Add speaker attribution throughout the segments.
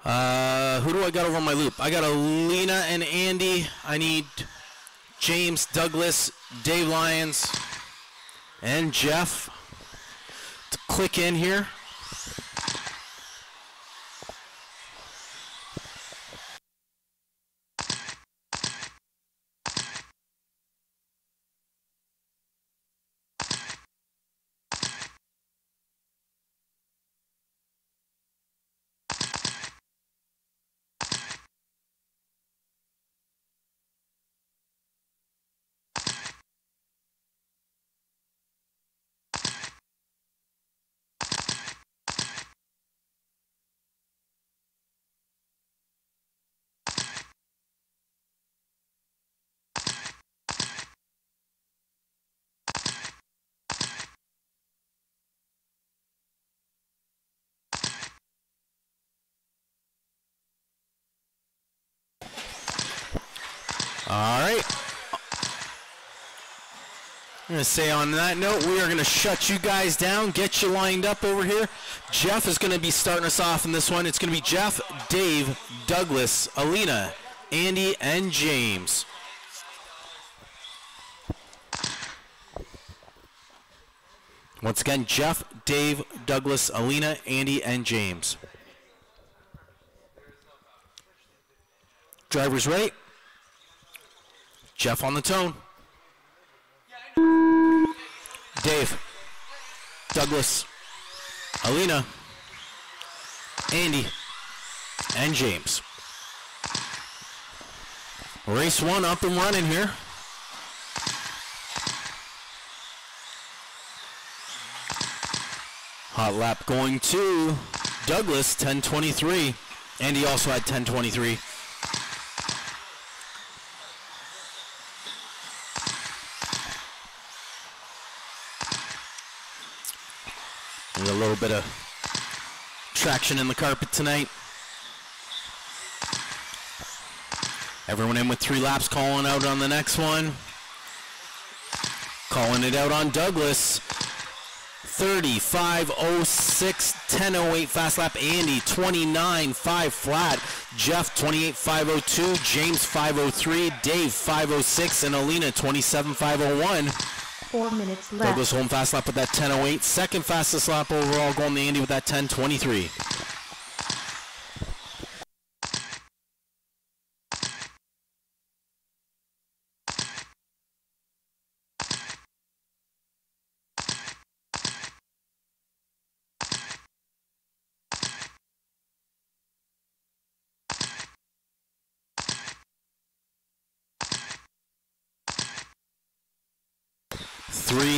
Speaker 1: Who do I got over on my loop? I got Alina and Andy. I need James, Douglas, Dave Lyons, and Jeff to click in here. All right. I'm going to say on that note, we are going to shut you guys down, get you lined up over here. Jeff is going to be starting us off in this one. It's going to be Jeff, Dave, Douglas, Alina, Andy, and James. Once again, Jeff, Dave, Douglas, Alina, Andy, and James. Drivers ready? Jeff on the tone. Dave, Douglas, Alina, Andy, and James. Race one up and running here. Hot lap going to Douglas, 10:23. Andy also had 10:23. There's a little bit of traction in the carpet tonight. Everyone in with 3 laps, calling out on the next one. Calling it out on Douglas. 30.506, 10.08 fast lap. Andy 29.5 flat. Jeff 28.502, James 503, Dave 506, and Alina 27.501.
Speaker 2: 4 minutes left.
Speaker 1: Douglas home fast lap with that 10.08. Second fastest lap overall going to Andy with that 10.23.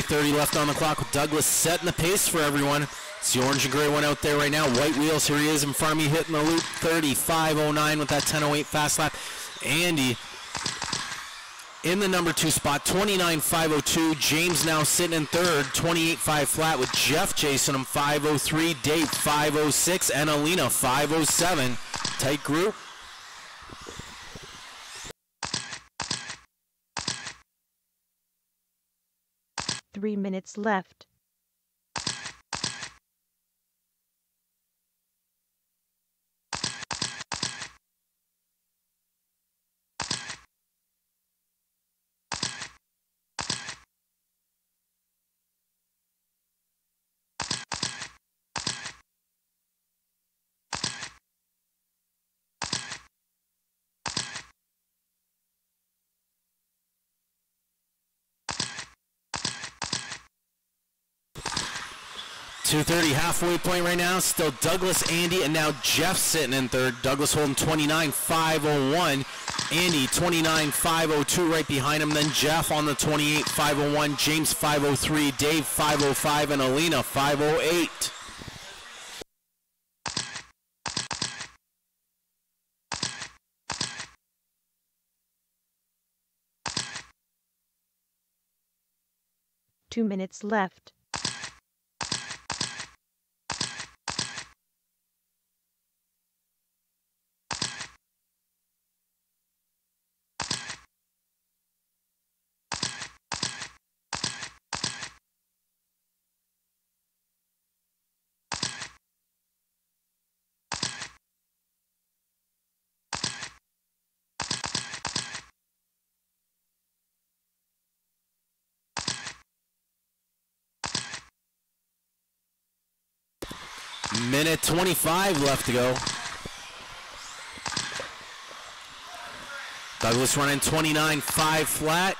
Speaker 1: .30 left on the clock with Douglas setting the pace for everyone. It's the orange and gray one out there right now. White wheels, here he is in front of me hitting the loop. 35.09 with that 10.08 fast lap. Andy in the number 2 spot, 29.502. James now sitting in third, 28.5 flat with Jeff chasing him, 503. Dave 506 and Alina 507. Tight group.
Speaker 2: 3 minutes left.
Speaker 1: .230 halfway point right now. Still Douglas, Andy, and now Jeff sitting in third. Douglas holding 29.501. Andy 29.502 right behind him. Then Jeff on the 28.501. James 503. Dave 505 and Alina 508.
Speaker 2: Two minutes left.
Speaker 1: Minute 25 left to go. Douglas running 29.5 flat.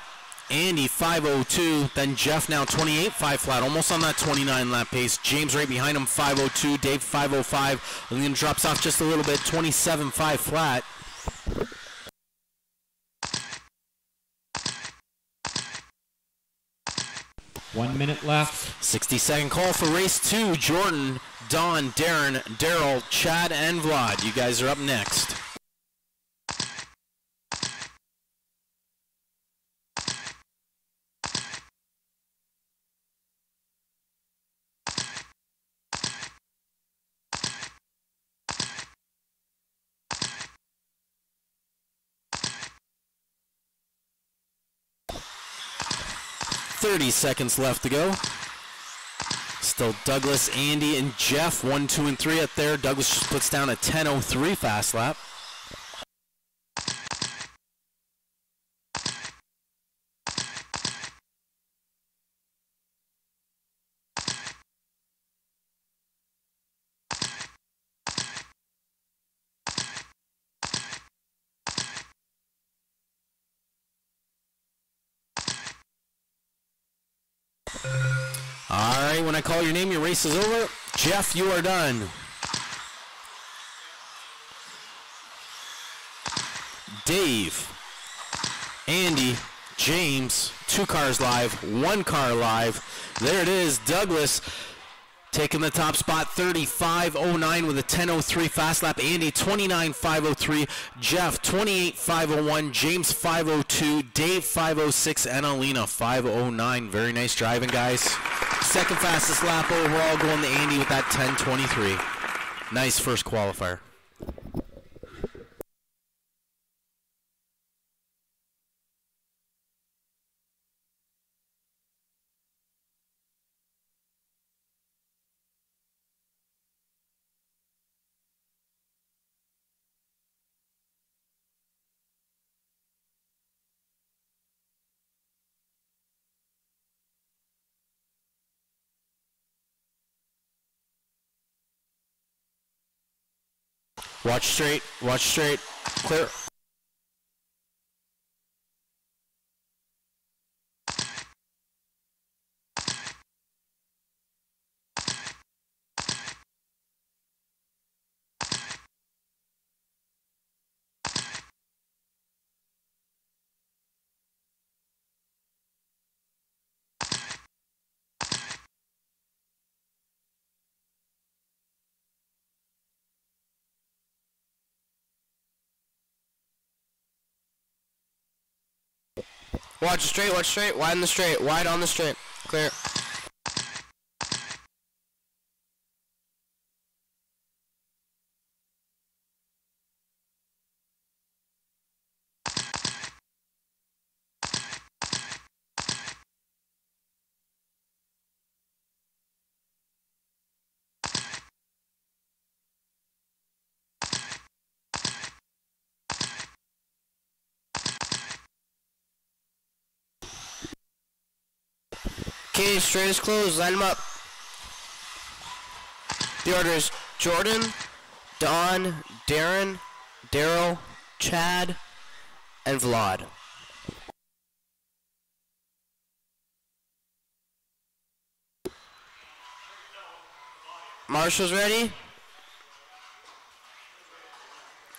Speaker 1: Andy 5:02. Then Jeff now 28.5 flat, almost on that 29 lap pace. James right behind him 5:02. Dave 5:05. And then drops off just a little bit, 27.5 flat.
Speaker 3: One minute left.
Speaker 1: 60-second call for race 2. Jordan, Don, Darren, Daryl, Chad, and Vlad. You guys are up next. .30 seconds left to go. Still Douglas, Andy, and Jeff, 1, 2, and 3 up there. Douglas just puts down a 10:03 fast lap. All right, when I call your name, your race is over. Jeff, you are done. Dave, Andy, James, 2 cars live, 1 car live. There it is, Douglas taking the top spot, 35.09 with a 10:03 fast lap. Andy, 29.503. Jeff, 28.501. James, 5:02. Dave, 5:06. And Alina, 5:09. Very nice driving, guys. Second fastest lap overall going to Andy with that 10:23. Nice first qualifier. Watch straight, clear.
Speaker 4: Watch straight, wide on the straight, wide on the straight, clear. Okay, straight is closed, line them up. The order is Jordan, Don, Darren, Daryl, Chad, and Vlad. Marshall's ready,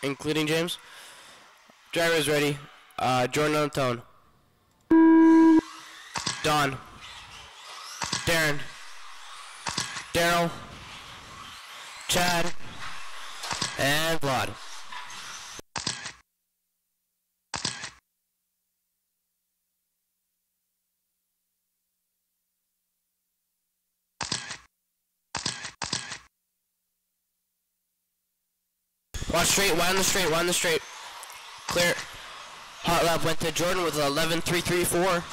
Speaker 4: including James. Driver's ready. Jordan on the tone. Don, Darren, Daryl, Chad, and Vlad. Watch straight, wide on the straight, wide on the straight. Clear. Hot lap went to Jordan with 11.334.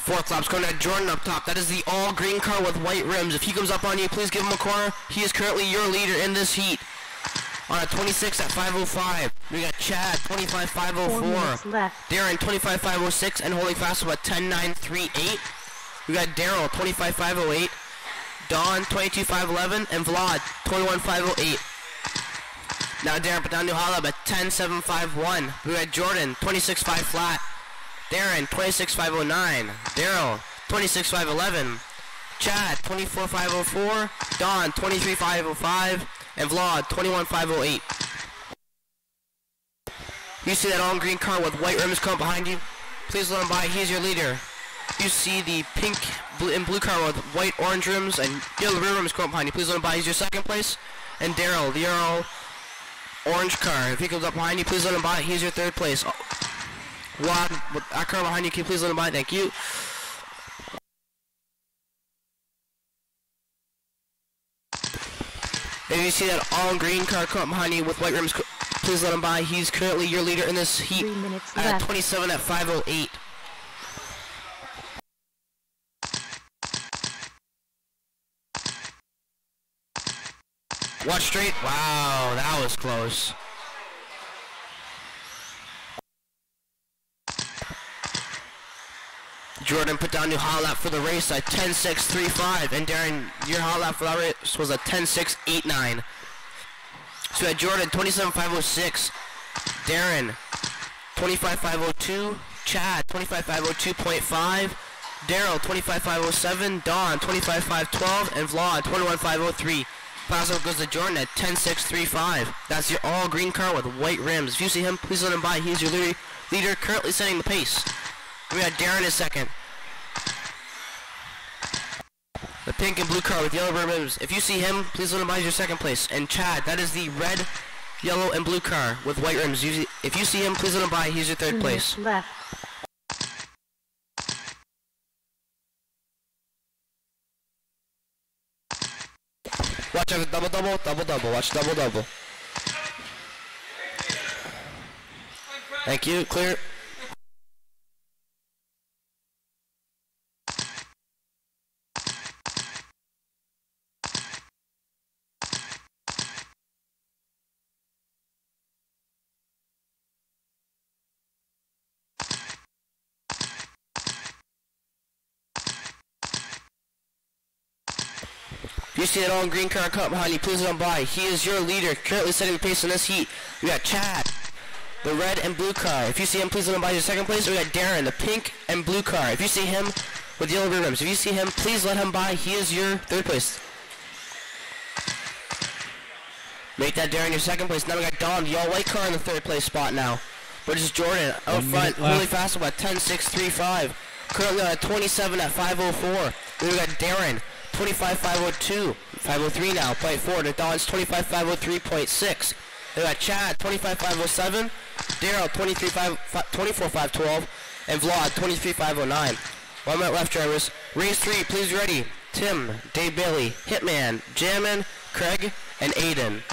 Speaker 4: 4 laps going to Jordan up top. That is the all green car with white rims. If he comes up on you, please give him a corner. He is currently your leader in this heat. On a 26 at 5:05. We got Chad, 25.504.
Speaker 2: 4 minutes left.
Speaker 4: Darren, 25.506 and holding fast about 10.938. We got Daryl, 25.508. Don, 22.511. And Vlad, 21.508. Now Darren put down New Holland at 10.751. We got Jordan, 26.5 flat. Darren, 26.509. Daryl, 26.511. Chad, 24.504. Don, 23.505. And Vlad, 21.508. You see that all green car with white rims come behind you? Please let him by. He's your leader. You see the pink and blue car with white, orange rims and yellow rims come behind you. Please let him by. He's your second place. And Daryl, the yellow orange car. If he comes up behind you, please let him by. He's your third place. Vlad, with that car behind you, can you please let him by? Thank you. If you see that all green car come up behind you with white rims, please let him by. He's currently your leader in this heat
Speaker 2: 3 minutes
Speaker 4: at
Speaker 2: left.
Speaker 4: 27 at 5:08. Watch straight. Wow, that was close. Jordan put down new hot lap for the race at 10.635, and Darren, your hot lap for that race was a 10.689. So we had Jordan 27.506, Darren 25.502, Chad 25.502.5, Daryl 25.507, Don 25.512, and Vlad 21.503. Pass up goes to Jordan at 10.635. That's your all green car with white rims. If you see him, please let him by. He's your leader currently setting the pace. We got Darren in second. The pink and blue car with yellow rims. If you see him, please let him by. He's your second place. And Chad, that is the red, yellow, and blue car with white rims. If you see him, please let him by. He's your third
Speaker 2: 2
Speaker 4: place.
Speaker 2: minutes left.
Speaker 4: Watch out, double. Watch double. Thank you. Clear. If you see that all green car come behind you, please let him by. He is your leader, currently setting the pace in this heat. We got Chad, the red and blue car. If you see him, please let him by. Your second place. We got Darren, the pink and blue car. If you see him with yellow rims, if you see him, please let him by. He is your third place. Make that Darren your second place. Now we got Don, the all white car in the third place spot now. Which is Jordan out front, really fast, about 10.635. Currently on a 27 at 5:04. Then we got Darren. 25.502, 503 now, 0.4 to Don's 25.503.6. They got Chad, 25.507, Daryl, 24.512, and Vlad, 23.509. 1 minute left, drivers. Race 3, please ready. Tim, Dave Bailey, Hitman, Jammin, Craig, and Aiden.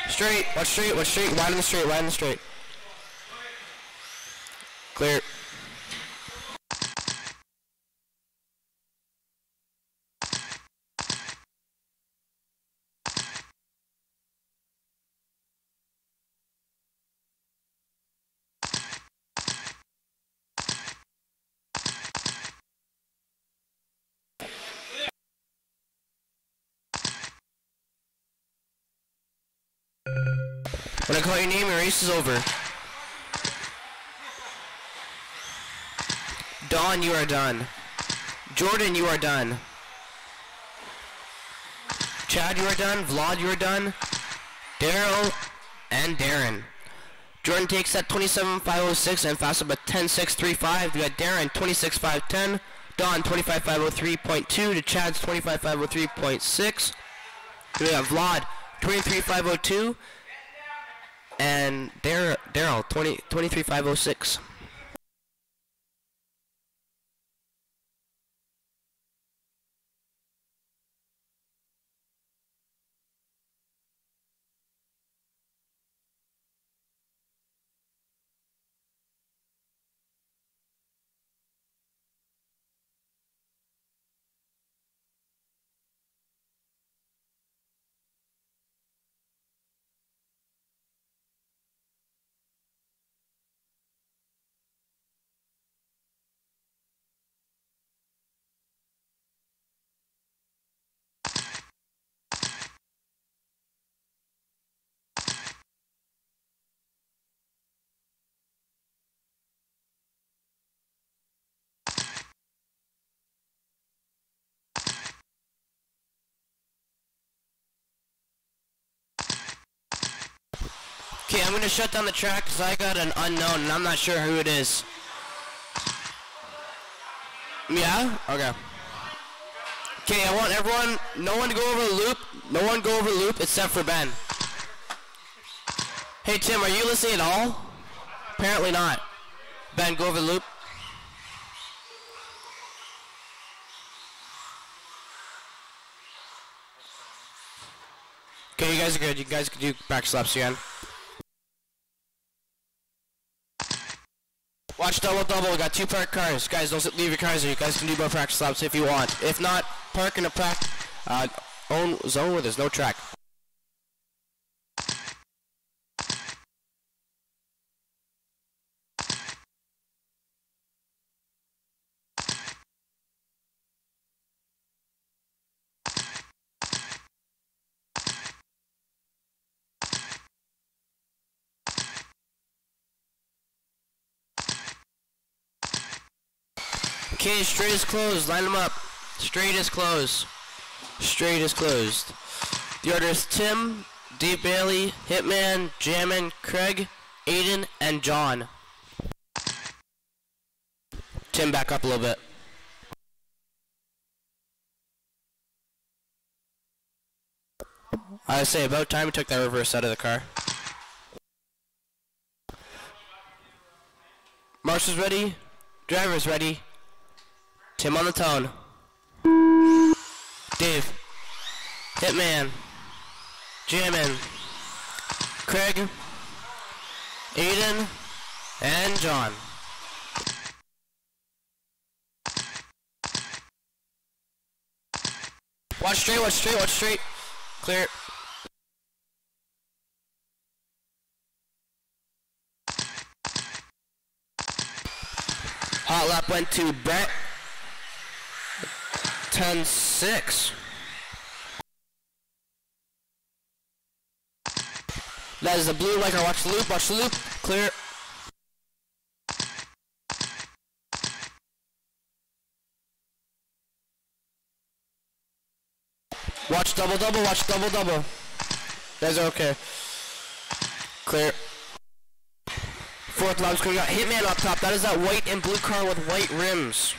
Speaker 4: Straight, watch straight, wide in the straight. Clear. When I call your name, your race is over. Dawn, you are done. Jordan, you are done. Chad, you are done. Vlad, you are done. Daryl and Darren. Jordan takes that 27.506 and fast up at 10.635. We got Darren 26.510. Dawn 25.503.2 to Chad's 25.503.6. We got Vlad 23.502. And Daryl 23.506. Okay, I'm gonna shut down the track because I got an unknown and I'm not sure who it is. Yeah? Okay. Okay, I want everyone, no one to go over the loop. No one go over the loop except for Ben. Hey Tim, are you listening at all? Apparently not. Ben, go over the loop. Okay, you guys are good. You guys can do back slaps again. Watch double double. We got 2 parked cars. Guys, don't leave your cars there. You guys can do more practice laps if you want. If not, park in a own zone where there's no track. Okay, straight is closed. Line them up. Straight is closed. Straight is closed. The order is Tim, Dave Bailey, Hitman, Jammin, Craig, Aiden, and John. Tim, back up a little bit. I say about time we took that reverse out of the car. Marshal's ready. Driver's ready. Tim on the tone. Dave. Hitman. Jammin. Craig. Aiden. And John. Watch straight, watch straight, watch straight. Clear. Hot lap went to Brett. 10-6. That is the blue liker. Watch the loop, watch the loop. Clear. Watch double double, watch double double. Guys are okay. Clear. 4th lap, we got Hitman up top. That is that white and blue car with white rims.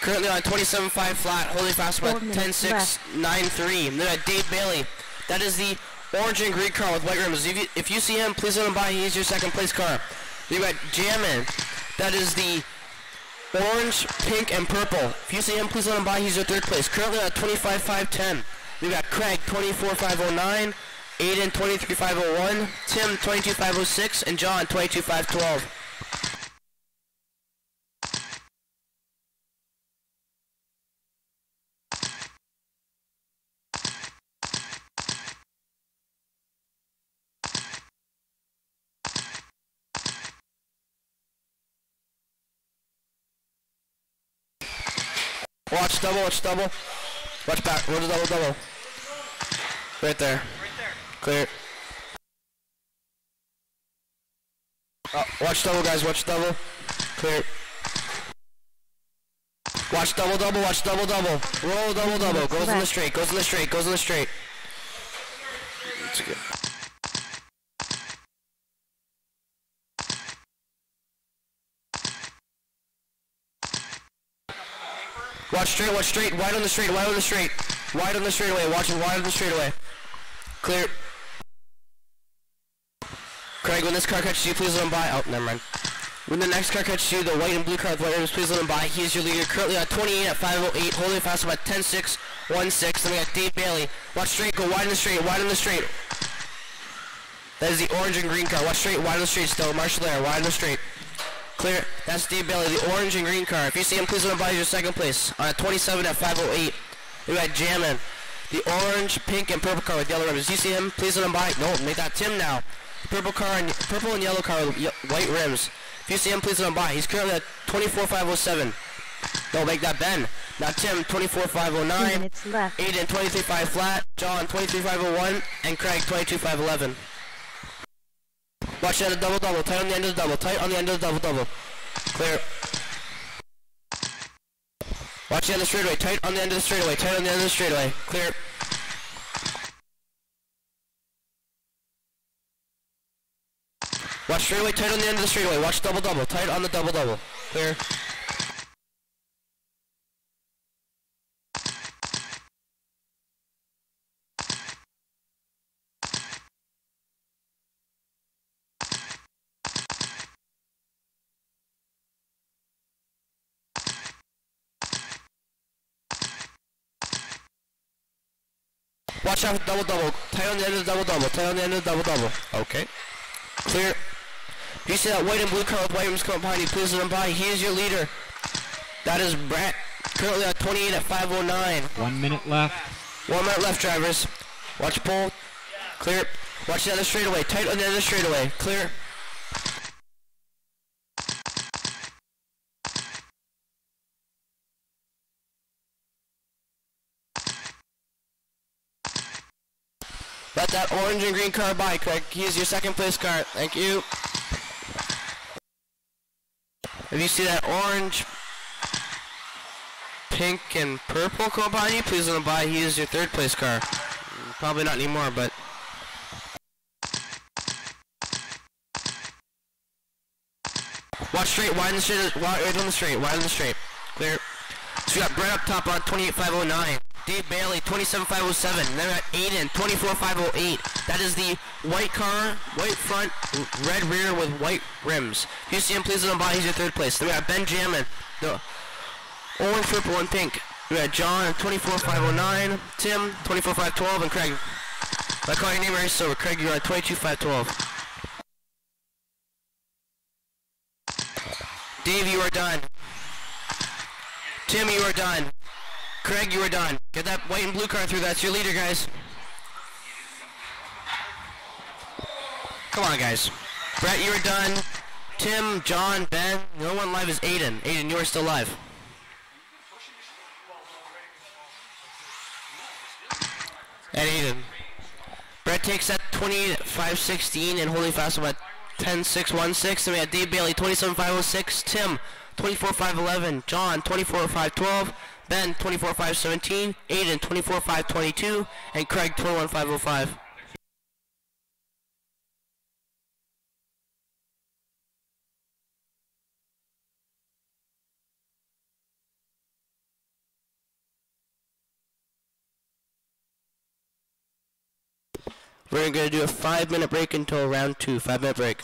Speaker 4: Currently on 27.5 flat, holding fast about 10.693. And then at Dave Bailey, that is the orange and green car with white rims. If you see him, please let him by. He's your 2nd place car. You got Jammin, that is the orange, pink, and purple. If you see him, please let him by. He's your 3rd place. Currently at 25.510. We got Craig 24.509, Aiden 23.501, Tim 22.506, and John 22.512. Watch double, watch double. Watch back, roll the double, double. Right there. Clear. Watch double, guys, watch double. Clear. Watch double, double, watch double, double. Roll double, double. Goes in the straight, goes in the straight, goes in the straight. That's good. Watch straight, wide on the straight, wide on the straight. Wide on the straightaway, watch it wide on the straightaway. Clear. Craig, when this car catches you, please let him by. Oh, never mind. When the next car catches you, the white and blue car with white rims, please let him by. He is your leader, currently at 28 at 508, holding fast about 10.616. Then we got Dave Bailey. Watch straight, go wide on the straight, wide on the straight. That is the orange and green car. Watch straight, wide on the straight still. Marshall there, wide on the straight. Clear. That's Dave Bailey, the orange and green car. If you see him, please let him by. Your 2nd place. On a 27 at 508. We got Jammin, the orange, pink, and purple car with yellow rims. You see him, please let him by. No, make that Tim now. Purple and yellow car with white rims. If you see him, please let him by. He's currently at 24.507. No, make that Ben. Now Tim, 24.509. Aiden, 23.5 flat. John, 23.501. And Craig, 22.511. Watch the end of the double double. Tight on the end of the double. Tight on the end of the double double. Clear. Watch the end of the straightaway. Tight on the end of the straightaway. Tight on the end of the straightaway. Clear. Watch straightaway, tight on the end of the straightaway. Watch double-double, tight on the double-double. Clear. Watch out for double-double. Tight on the end of the double-double. Tight on the end of the double-double. Okay. Clear. If you see that white and blue car with white rims coming behind you, please let him by. He is your leader. That is Brett. Currently at 28 at 5:09.
Speaker 3: 1 minute left.
Speaker 4: 1 minute left, drivers. Watch pole. Clear. Watch the other straightaway. Tight on the other straightaway. Clear. Let that orange and green car by, Craig. He is your second place car. Thank you. If you see that orange, pink, and purple car behind you, please let him by. He is your third place car. Probably not anymore, but... Watch straight, wide in the straight, right on the straight, wide on the straight. Clear. So we got Brett up top on 28.509. Dave Bailey, 27.507. Then we got Aiden, 24.508. That is the white car, white front, red rear with white rims. If you see him, please let him by. He's your third place. Then we got Benjamin, the orange, purple, and pink. We got John, 24.509. Tim, 24.512. And Craig. I call your name right, so Craig, you're at 22.512. Dave, you are done. Tim, you are done. Craig, you are done. Get that white and blue car through. That's your leader, guys. Come on, guys. Brett, you are done. Tim, John, Ben. The only one live is Aiden. Aiden, you are still live. And Aiden. Brett takes that 28.516 and holding fast at 10.616. And we have Dave Bailey, 27.506. Tim, 24.511. John, 24.512. Ben, 24.517. Aiden, 24.522. And Craig, 21.505. We're going to do a 5-minute break until round 2. 5-minute break.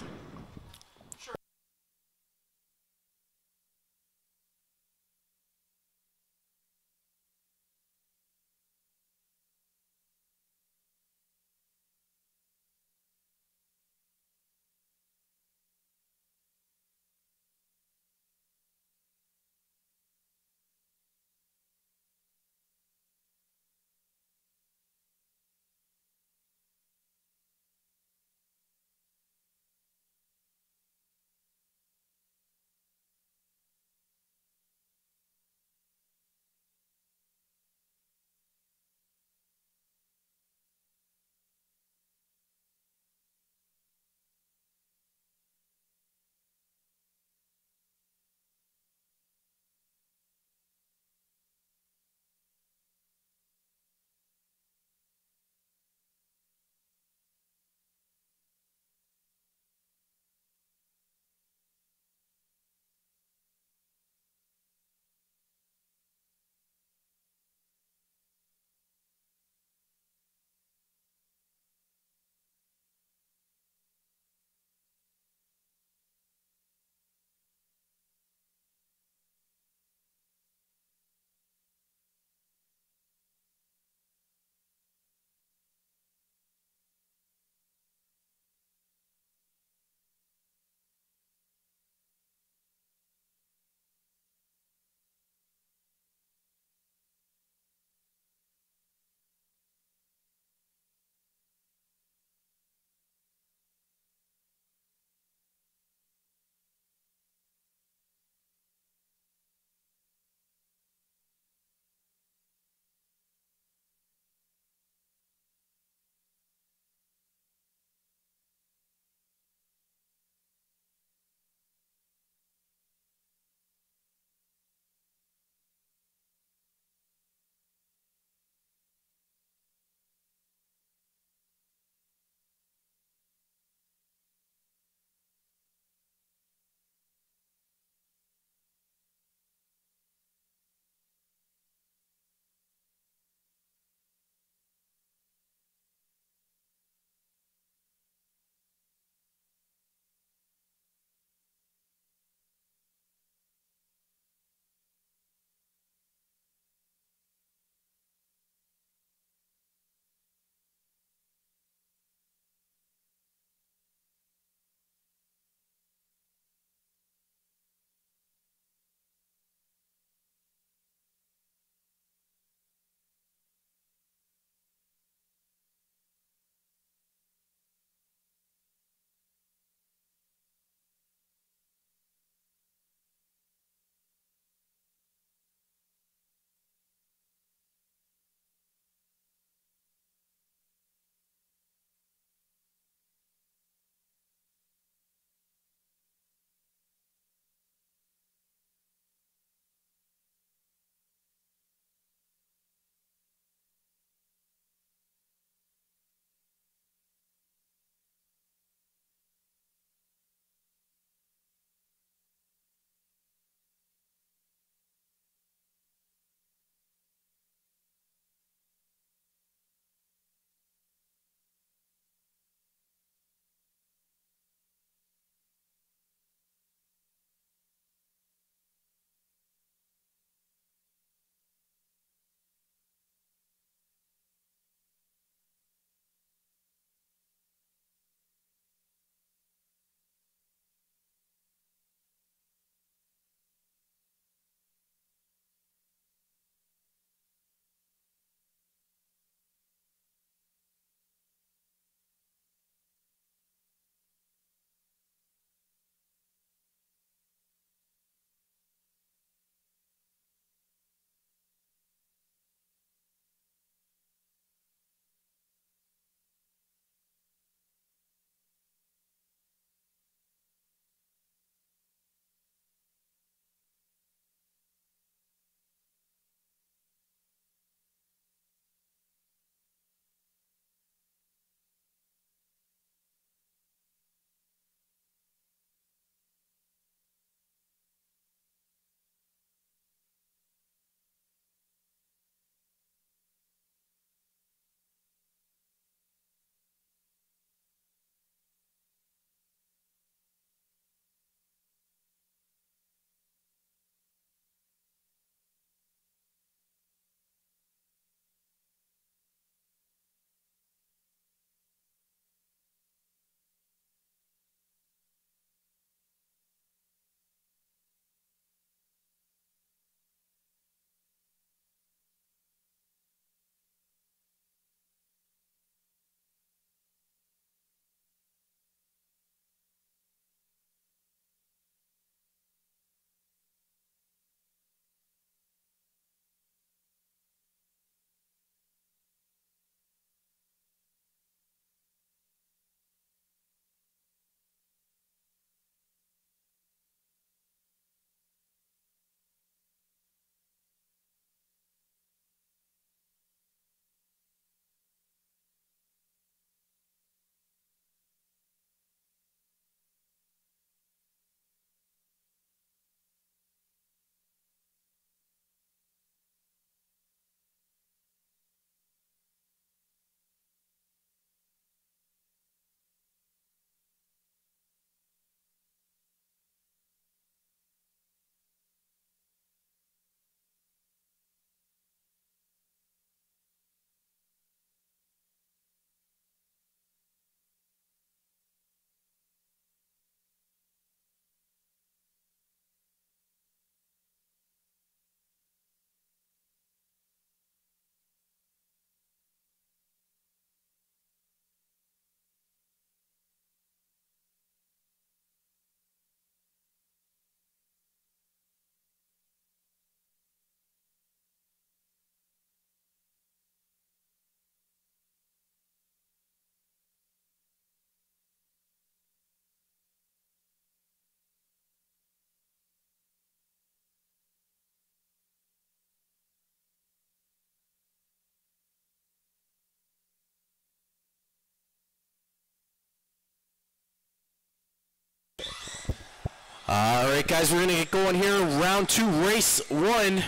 Speaker 1: All right, guys, we're going to get going here. Round 2, race 1. We're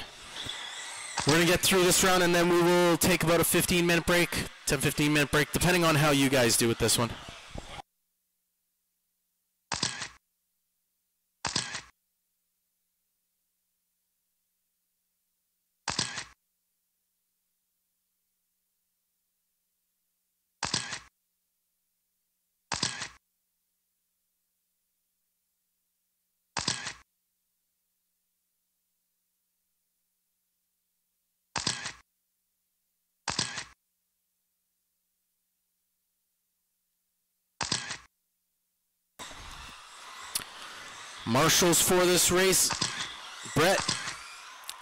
Speaker 1: going to get through this round, and then we will take about a 15-minute break, 10-15-minute break, depending on how you guys do with this one. Marshals for this race: Brett,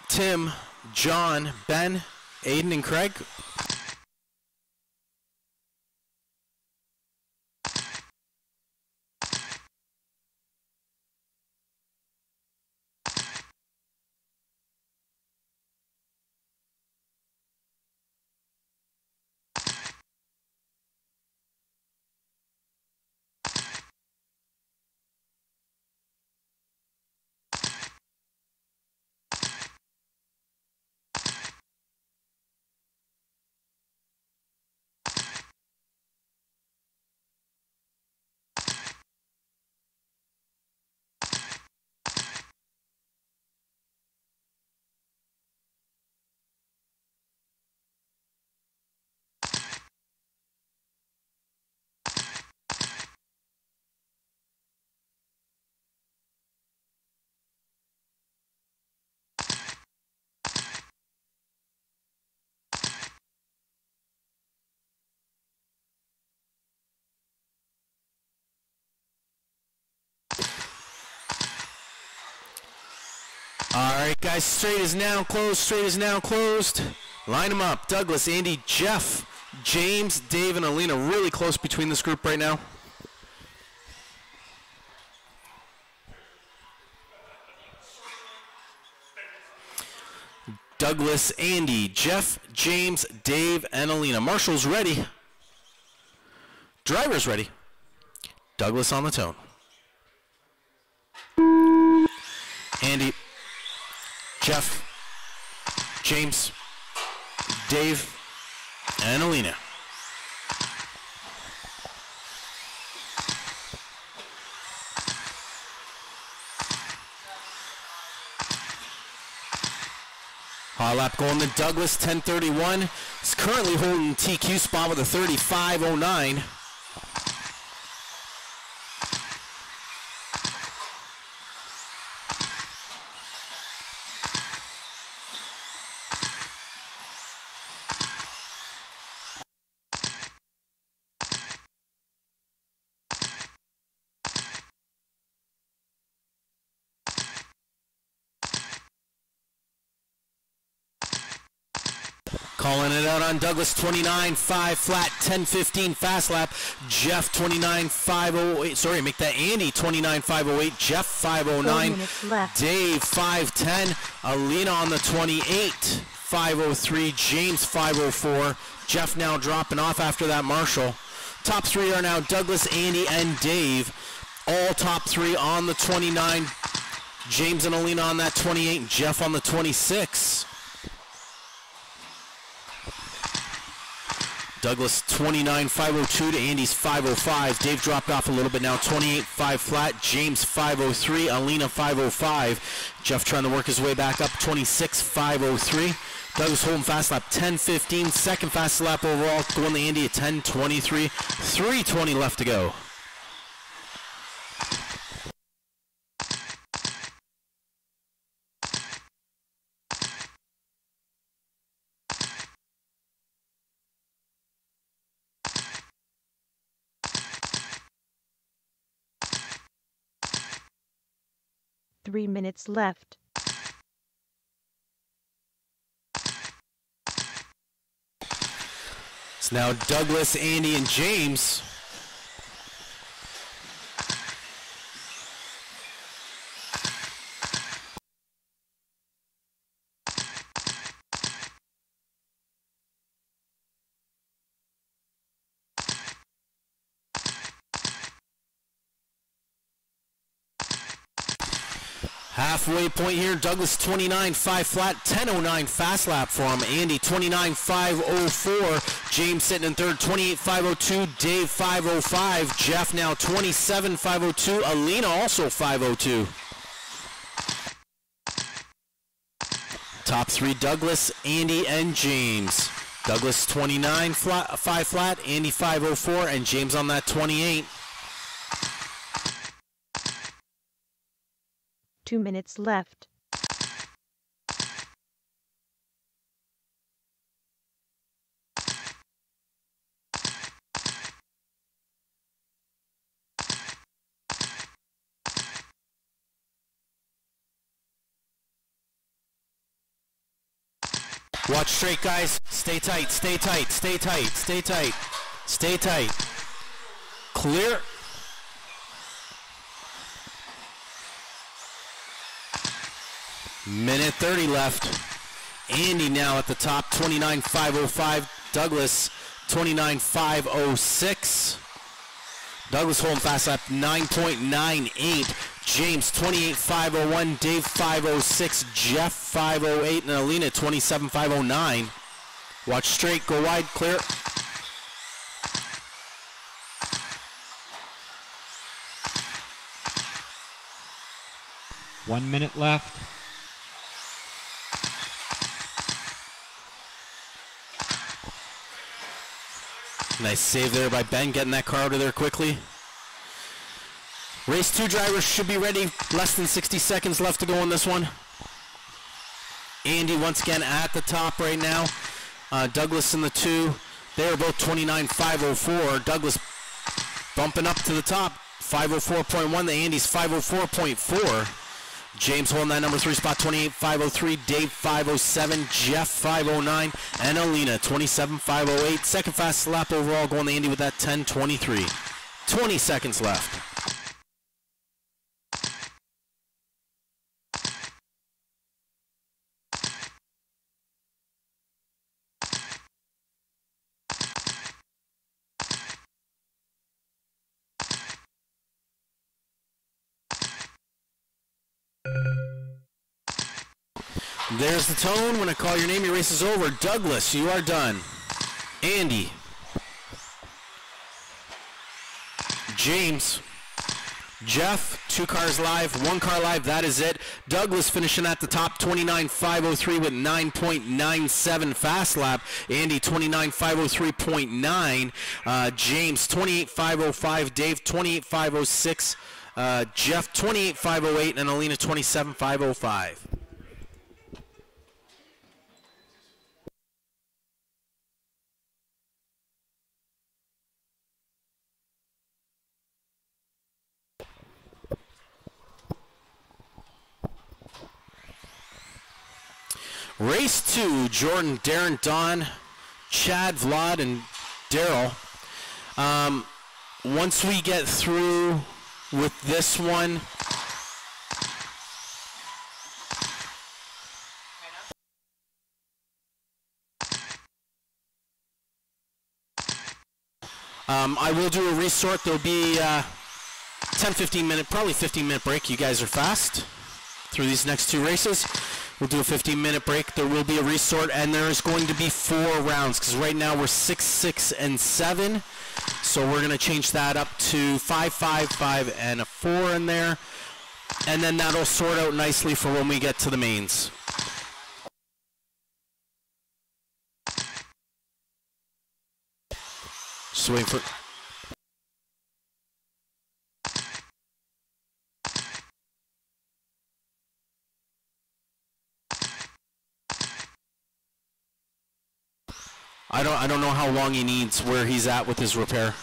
Speaker 1: Tim, John, Ben, Aiden, and Craig. All right, guys, straight is now closed. Straight is now closed. Line them up. Douglas, Andy, Jeff, James, Dave, and Alina. Really close between this group right now. Douglas, Andy, Jeff, James, Dave, and Alina. Marshall's ready. Driver's ready. Douglas on the tone. Andy, Jeff, James, Dave, and Alina. Hot lap going to Douglas, 10:31. He's currently holding TQ spot with a 35:09. Calling it out on Douglas, 29.5 flat, 10:15 fast lap. Jeff, 29.508. Sorry, make that Andy, 29.508. Jeff, 5:09. Dave, 5:10. Alina on the 28, 5:03. James, 5:04. Jeff now dropping off after that Marshall. Top three are now Douglas, Andy, and Dave. All top three on the 29. James and Alina on that 28, and Jeff on the 26. Douglas 29.502 to Andy's 5:05. Dave dropped off a little bit now, 28.5 flat. James 5:03. Alina 5:05. Jeff trying to work his way back up, 26.503. Douglas holding fast lap, 10:15. Second fastest lap overall, going to Andy at 10:23. 3:20 left to go.
Speaker 2: Three minutes left.
Speaker 1: It's now Douglas, Andy, and James. Halfway point here, Douglas 29, 5 flat, 10.09 fast lap for him. Andy 29, 5.04. James sitting in third, 28, 5.02. Dave 5.05. Jeff now 27, 5.02. Alina also 5.02. Top three, Douglas, Andy, and James. Douglas 29, 5 flat, Andy 5.04, and James on that 28.
Speaker 2: 2 minutes left.
Speaker 1: Watch straight, guys. Stay tight, stay tight, stay tight, stay tight, stay tight. Clear. Minute 30 left. Andy now at the top, 29.505. Douglas, 29.506. Douglas holding fast lap, 9.98. James, 28.501. Dave, 506. Jeff, 508. And Alina, 27.509. Watch straight, go wide, clear.
Speaker 3: One minute left.
Speaker 1: Nice save there by Ben, getting that car out of there quickly. Race 2 drivers should be ready. Less than 60 seconds left to go on this one. Andy once again at the top right now. Douglas in the 2. They are both 29.504. Douglas bumping up to the top. 504.1. The Andy's 504.4. James holding that number 3 spot, 28.503. Dave 507. Jeff 509. And Alina 27.508. Second fastest lap overall, going to Andy with that 10.23. 20 seconds left. There's the tone. When I call your name, your race is over. Douglas, you are done. Andy. James. Jeff, 2 cars live, 1 car live, that is it. Douglas finishing at the top, 29.503 with 9.97 fast lap. Andy, 29.503.9. James, 28.505. Dave, 28.506. Jeff, 28.508. And Alina, 27.505. Race 2, Jordan, Darren, Don, Chad, Vlad, and Daryl. Once we get through with this one, I will do a resort. There'll be 10-15 minute, probably 15-minute break. You guys are fast through these next 2 races. We'll do a 15-minute break. There will be a resort, and there is going to be 4 rounds because right now we're 6, 6, and 7. So we're going to change that up to 5, 5, 5, and a 4 in there. And then that'll sort out nicely for when we get to the mains. Just waiting for... I don't know how long he needs, where he's at with his repair.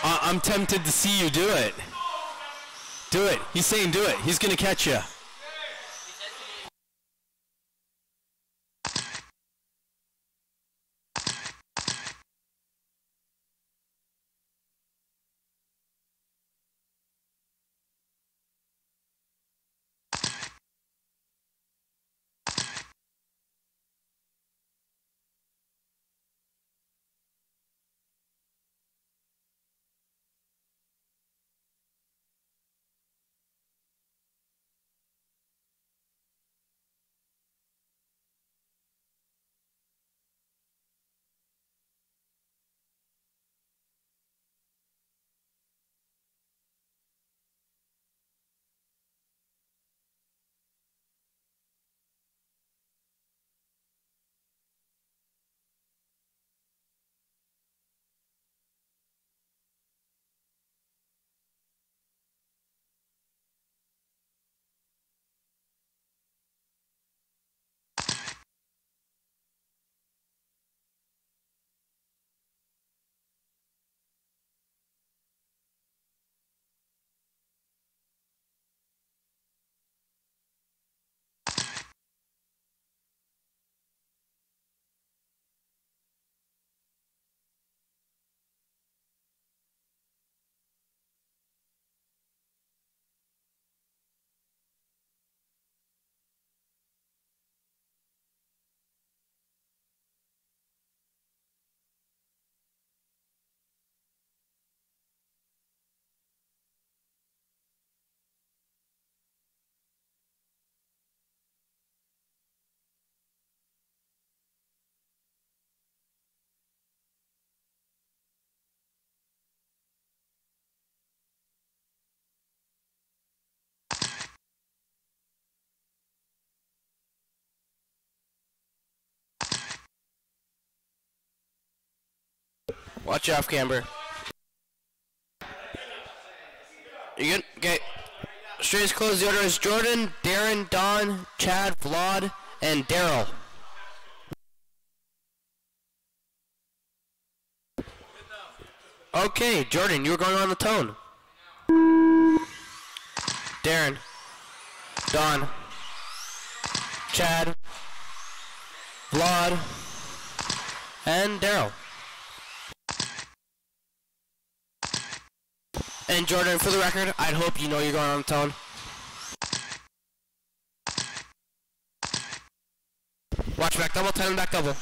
Speaker 1: I'm tempted to see you do it. Do it. He's saying do it. He's going to catch you.
Speaker 4: Watch off, Camber. You good? Okay. Straight is closed. The order is Jordan, Darren, Don, Chad, Vlad, and Daryl. Okay, Jordan, you were going on the tone. Darren, Don, Chad, Vlad, and Daryl. And Jordan, for the record, I'd hope you know you're going on the tone. Watch back double, 10 back double.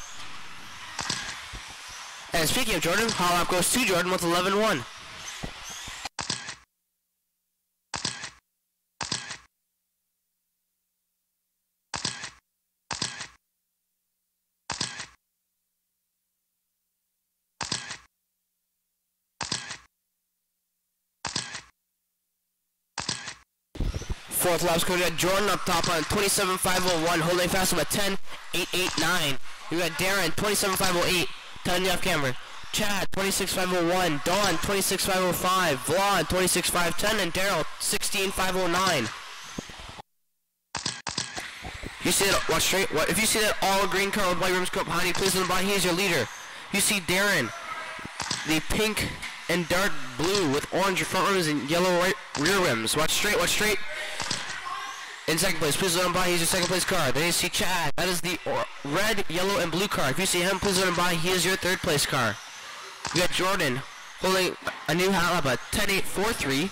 Speaker 4: And speaking of Jordan, Hall up goes to Jordan with 11-1. Fourth lap's going to Jordan up top on 27.501, holding fast with 10.889. You got Darren 27.508, telling you off camera. Chad 26.501, Dawn 26.505, Vlad 26.510, and Daryl 16.509. You see that? Watch straight. What if you see that all green car with white rims go up behind you? Please let him by. He is your leader. You see Darren, the pink and dark blue with orange front rims and yellow rear rims. Watch straight, watch straight. In second place, please let him by. He's your second place car. Then you see Chad. That is the red, yellow, and blue car. If you see him, please let him by. He is your third place car. You got Jordan holding a new hat up at 10.843.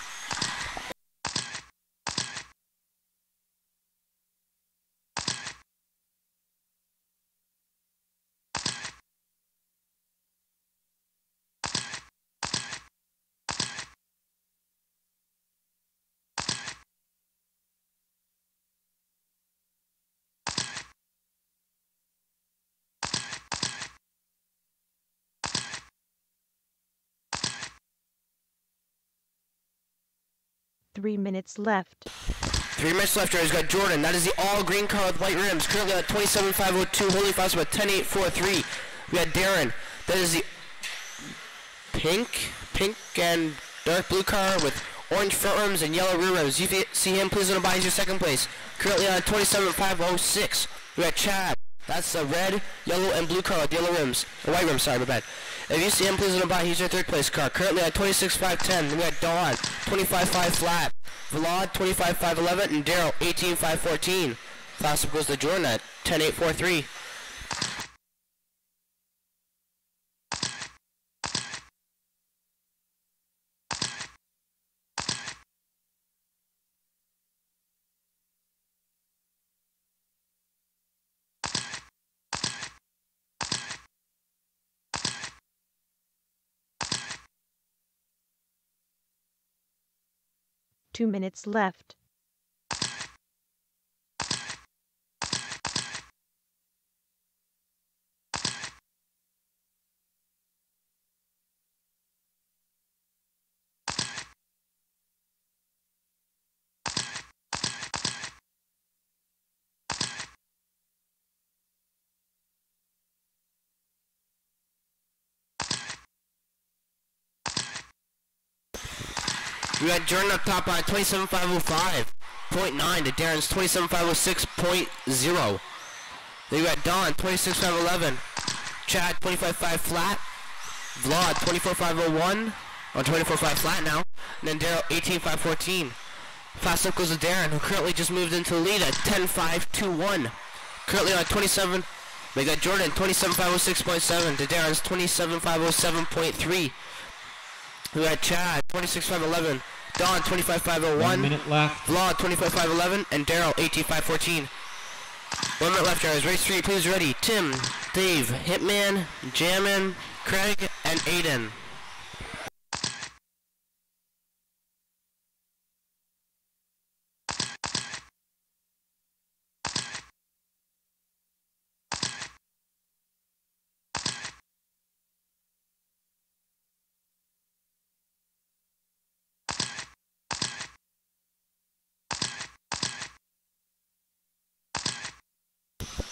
Speaker 2: 3 minutes left.
Speaker 4: 3 minutes left here. He's got Jordan. That is the all green car with white rims. Currently at 27.502. Holding fast with 10.843. We got Darren. That is the pink and dark blue car with orange front rims and yellow rear rims. If you see him, please let him by. He's your second place. Currently on 27.506. We got Chad. That's the red, yellow, and blue car with yellow rims. White rims, sorry, my bad. If you see him, please let him by. He's your third place car. Currently at 26.510. We got Dawn, 25.5 flat. Vlad, 25.511. And Daryl, 18.514. Fast up goes to Jordan at 10.843.
Speaker 2: Two minutes left.
Speaker 4: We got Jordan up top on 27.505.9 to Darren's 27.506.0. Then we got Don 26.511, Chad 25.5 flat, Vlad 24.501 on 24.5 flat now, and then Daryl 18.514. Fast up goes to Darren, who currently just moved into the lead at 10.521. Currently on 27. We got Jordan 27.506.7 to Darren's 27.507.3. We got Chad, 26.511, Don, 25.501,
Speaker 3: 1 minute left.
Speaker 4: Vlad, 25.511, and Daryl, 18.514. 1 minute left, guys. Race 3, please ready. Tim, Dave, Hitman, Jammin, Craig, and Aiden.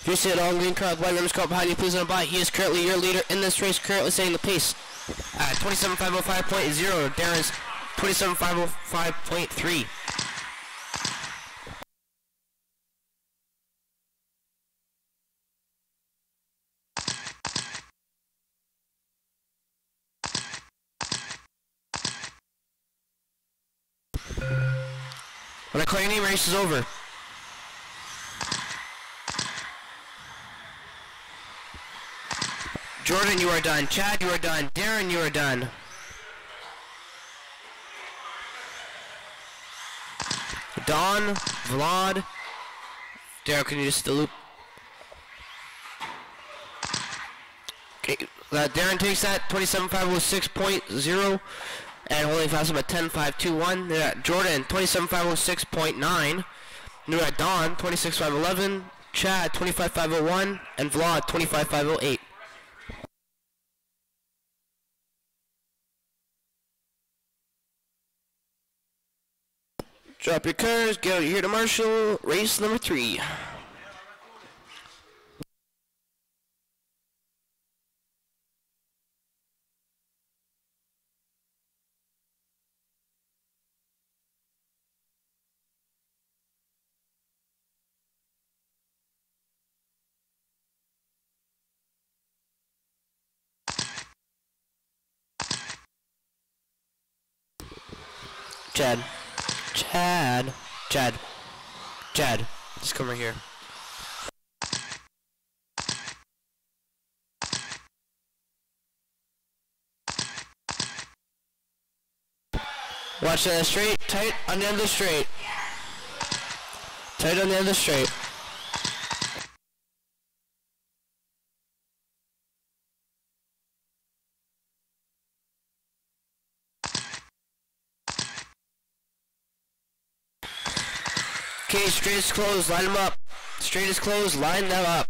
Speaker 4: If you see an all green car with white rims car behind you, please don't buy. He is currently your leader in this race, currently setting the pace. at 27505.0. Darren's 27505.3. When I call your name, race is over. Jordan, you are done. Chad, you are done. Darren, you are done. Don, Vlad. Darren, can you just the loop? Okay, Darren takes that 27506.0 and holding fast up at 10521. They're at Jordan 27506.9. They're at Don 26511. Chad 25501 and Vlad 25508. Drop your cars, get out here to Marshall, race number 3. Chad, just come right here. Watch that straight, tight on the end of the straight. Tight on the end of the straight. Okay, straight is closed, line them up. Straight is closed, line them up.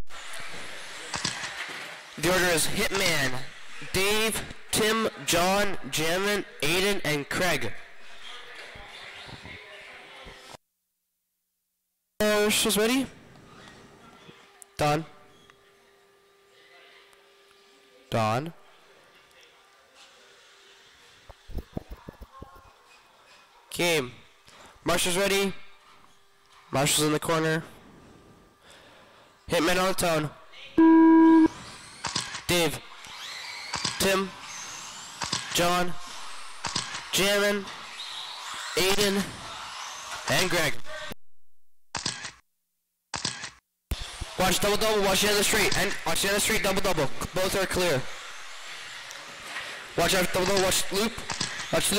Speaker 4: The order is Hitman, Dave, Tim, John, Jamin, Aiden, and Craig. She's ready? Don. Okay, Marshall's ready. Marshall's in the corner. Hitman on the tone. Dave, Tim, John, Jamin, Aiden, and Greg. Watch double, watch the other straight, and watch the other straight, double. Both are clear. Watch out, double, watch loop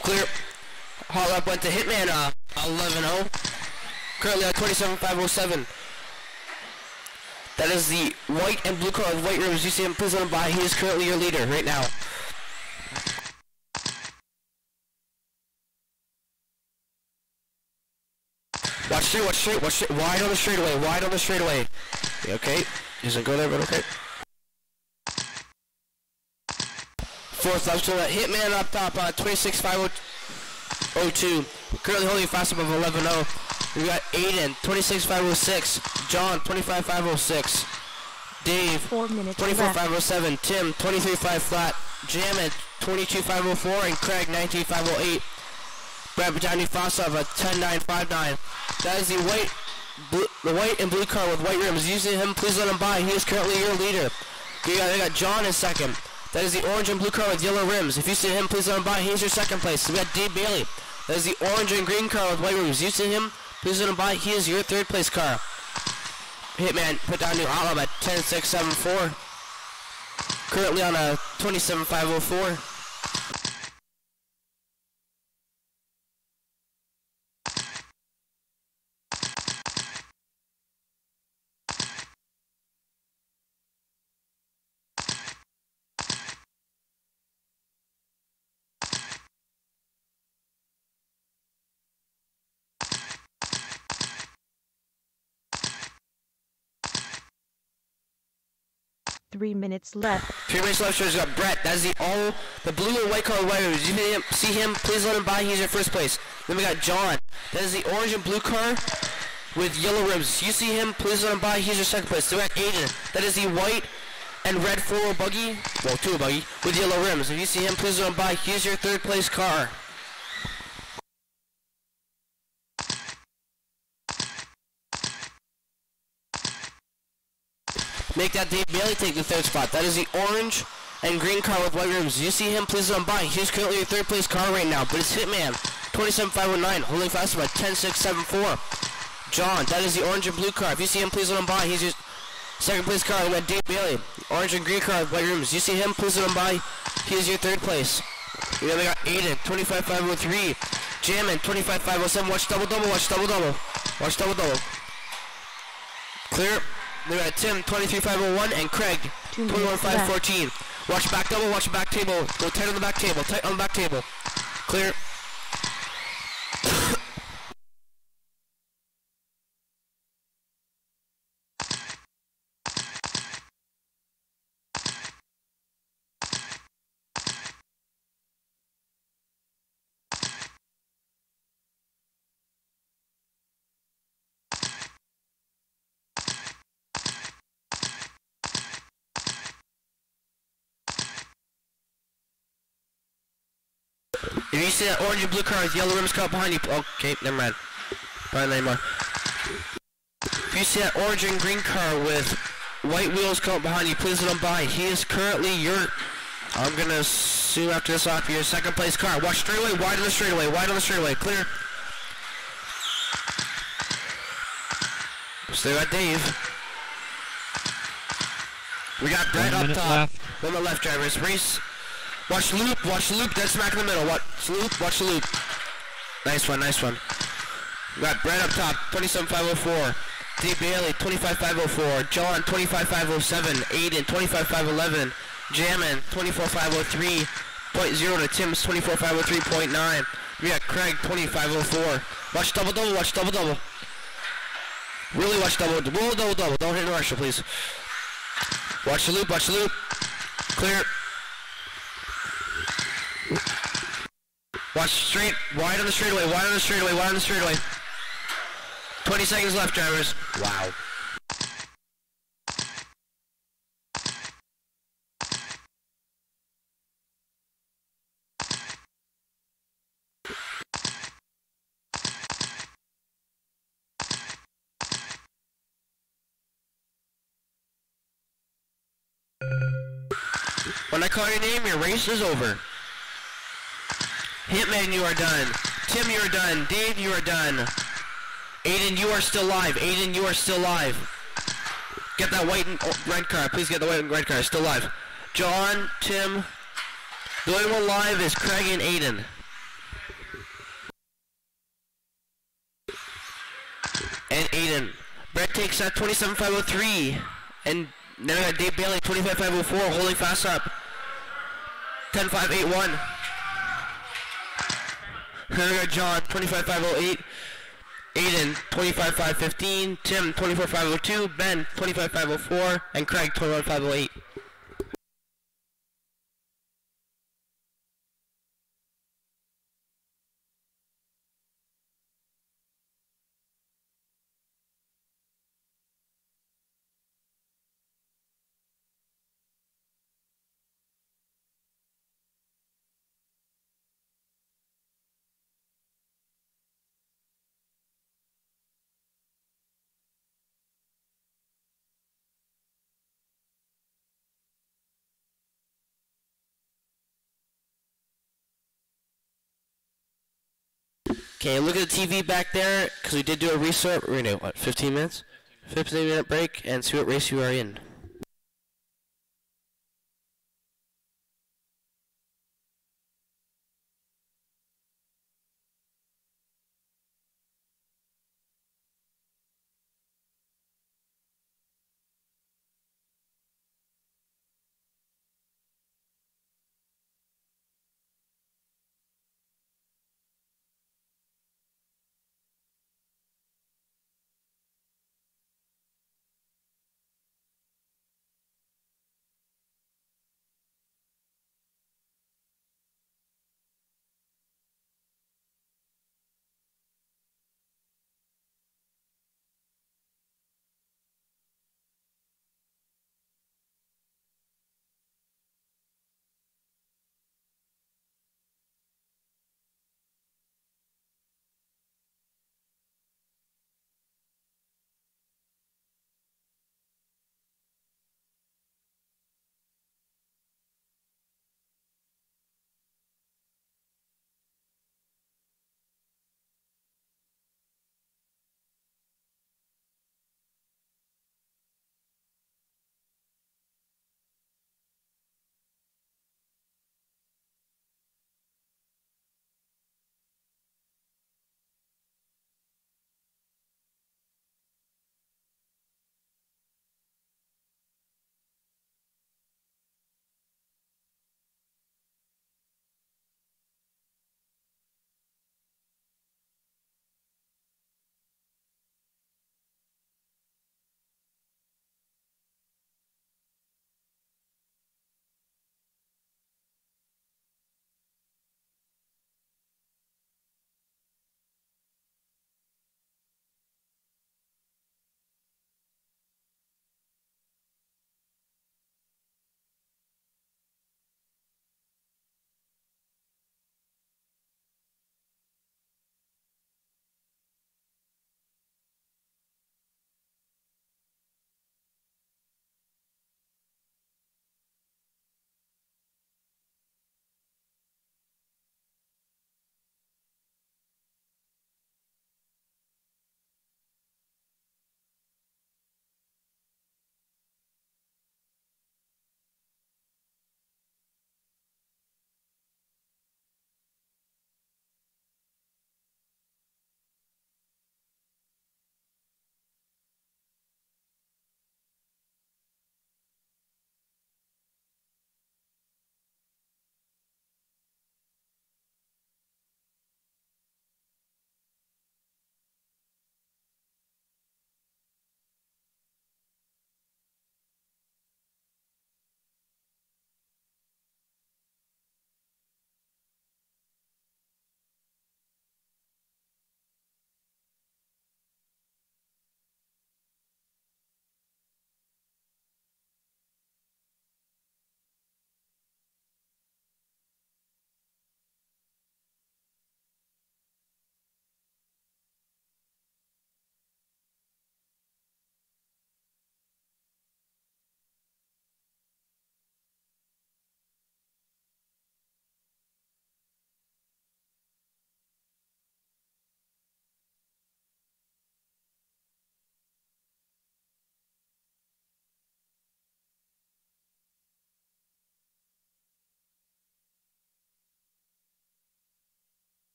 Speaker 4: clear. Haul up went to Hitman, 11-0. Currently at 27507. That is the white and blue car with white rims. You see him, please let him by. He is currently your leader right now. Watch straight. Wide on the straightaway. Okay, he doesn't go there, but okay. Fourth left to that Hitman up top, 26502. Currently holding fast above 11-0. We got Aiden, 26506. John, 25506. Dave, 24507. Tim, 235 flat. Jamin, 22504. And Craig, 19508. Brad Bajani Fossov at 10959. That is the white and blue car with white rims. Using him, please let him by. He is currently your leader. They got John in second. That is the orange and blue car with yellow rims. If you see him, please let him by. He's your second place. We got Dave Bailey. That is the orange and green car with white rims. You see him, please let him by. He is your third place car. Hitman put down new outlaw at 10674. Currently on a 27504.
Speaker 2: 3 minutes left.
Speaker 4: 3 minutes left. He's got Brett. That's the blue and white car with white rims. You see him? Please let him by. He's your first place. Then we got John. That is the orange and blue car with yellow rims. You see him? Please let him by. He's your second place. Then we got Aiden. That is the white and red 4 buggy, well 2 buggy, with yellow rims. If you see him, please run by. Here's your third place car. Make that Dave Bailey take the third spot. That is the orange and green car with white rims. You see him, please run by. He's currently your third place car right now, but it's Hitman 27509, holding fast by 10674. John, that is the orange and blue car. If you see him, please run by. He's your second place car. We got Dave Bailey, orange and green car with white rims. You see him, please run by. He's your third place. We got Aiden 25503, Jammin 25507. Watch double double. Watch double double. Watch double double. Clear. We got Tim 23501 and Craig 21514. Watch back double, watch back table. Go tight on the back table, tight on the back table. Clear. If you see that orange and blue car with yellow rims cut behind you, okay, never mind. Probably anymore. If you see that orange and green car with white wheels cut behind you, please let him by. He is currently your, I'm gonna assume after this off, your second place car. Watch straightaway, wide on the straightaway, wide on the straightaway, clear. So we got Dave. We got Brett up top. On the left, drivers. Race. Watch the loop, dead smack in the middle. Watch the loop. Nice one, nice one. We got Brett up top, 27504. Dave Bailey, 25504. John, 25507. Aiden, 25511. Jammin, 24503. 0 to Tim's 24503.9. We got Craig, 2504. Watch double double, watch double double. Really watch double, roll double double. Don't hit the Marshall, please. Watch the loop, watch the loop. Clear. Watch straight, wide on the straightaway, wide on the straightaway, wide on the straightaway. 20 seconds left, drivers. Wow. When I call your name, your race is over. Hitman, you are done. Tim, you are done. Dave, you are done. Aiden, you are still live. Aiden, you are still live. Get that white and red car. Please get the white and red car. Still live. John, Tim. The only one live is Craig and Aiden. And Aiden. Brett takes that 27503. And then we got Dave Bailey, 25504, holding fast up. 10581. Then we got John, 25508. Aiden, 25515. Tim, 24502. Ben, 25504. And Craig, 21508. Okay, look at the TV back there, because we did do a restart. We're going to, what, 15 minutes? 15-minute break, and see what race you are in.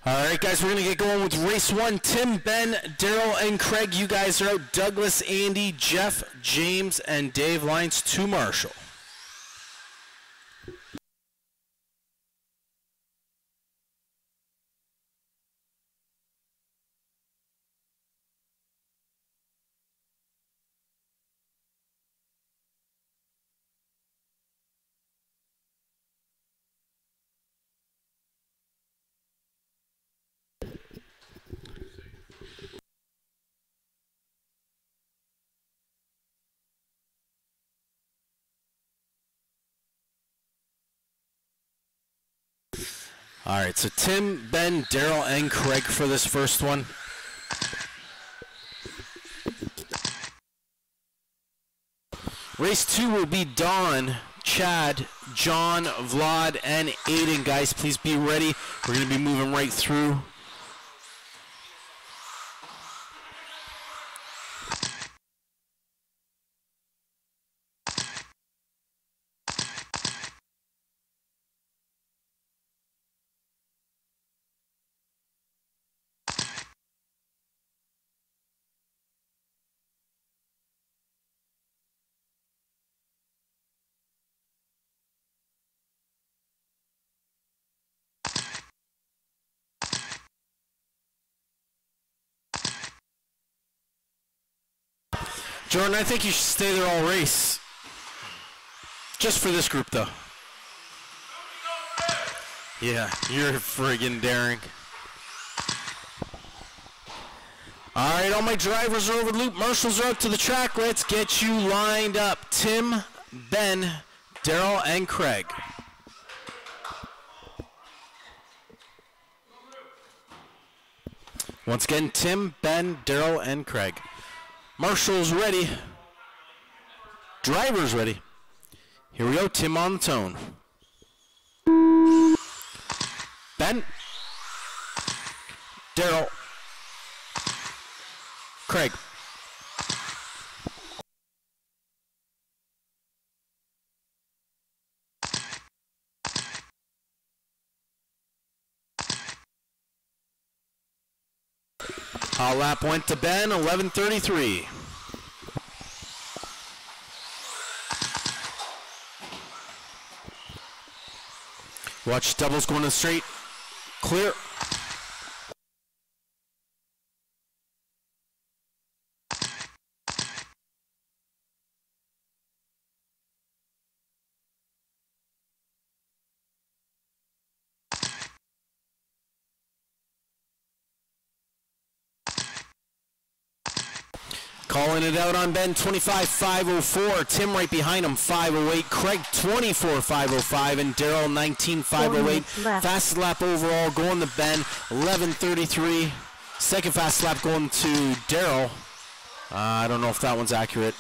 Speaker 1: All right, guys, we're going to get going with race 1. Tim, Ben, Daryl, and Craig. You guys are out. Douglas, Andy, Jeff, James, and Dave. Lines to Marshall. All right, so Tim, Ben, Daryl, and Craig for this first one. Race 2 will be Don, Chad, John, Vlad, and Aiden. Guys, please be ready. We're going to be moving right through. Jordan, I think you should stay there all race. Just for this group, though. Yeah, you're friggin' daring. All right, all my drivers are over the loop. Marshals are out to the track. Let's get you lined up. Tim, Ben, Daryl, and Craig. Once again, Tim, Ben, Daryl, and Craig. Marshall's ready. Driver's ready. Here we go, Tim on the tone. Ben. Daryl. Craig. Hot lap went to Ben, 11:33. Watch doubles going to the straight. Clear. Calling it out on Ben, 25.504. Tim right behind him, 508. Craig, 24.505. And Daryl, 19.508. Fastest lap overall going to Ben, 11.33. Second fastest lap going to Daryl. I don't know if that one's accurate.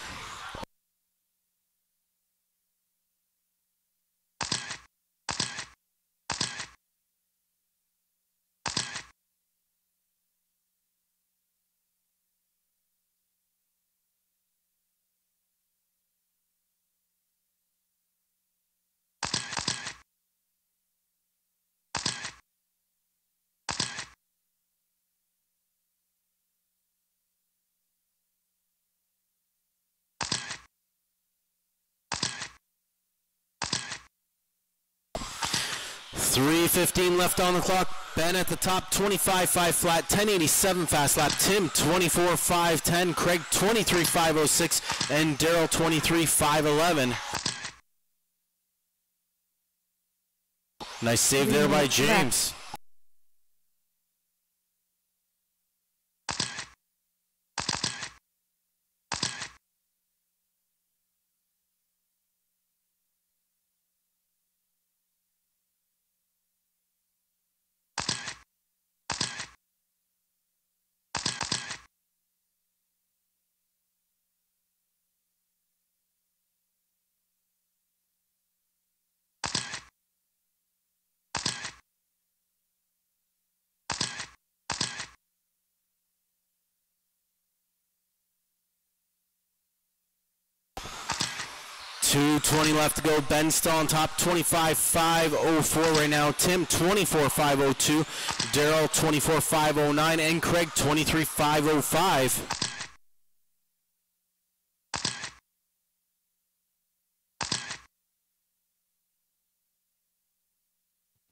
Speaker 1: .315 left on the clock. Ben at the top, 25.5 flat, 10.87 fast lap. Tim, 24.510. Craig, 23.506. And Daryl, 23.511. Nice save there by James. 2:20 left to go. Ben still on top, 25.504 right now. Tim, 24.502. Daryl, 24.509. And Craig, 23.505.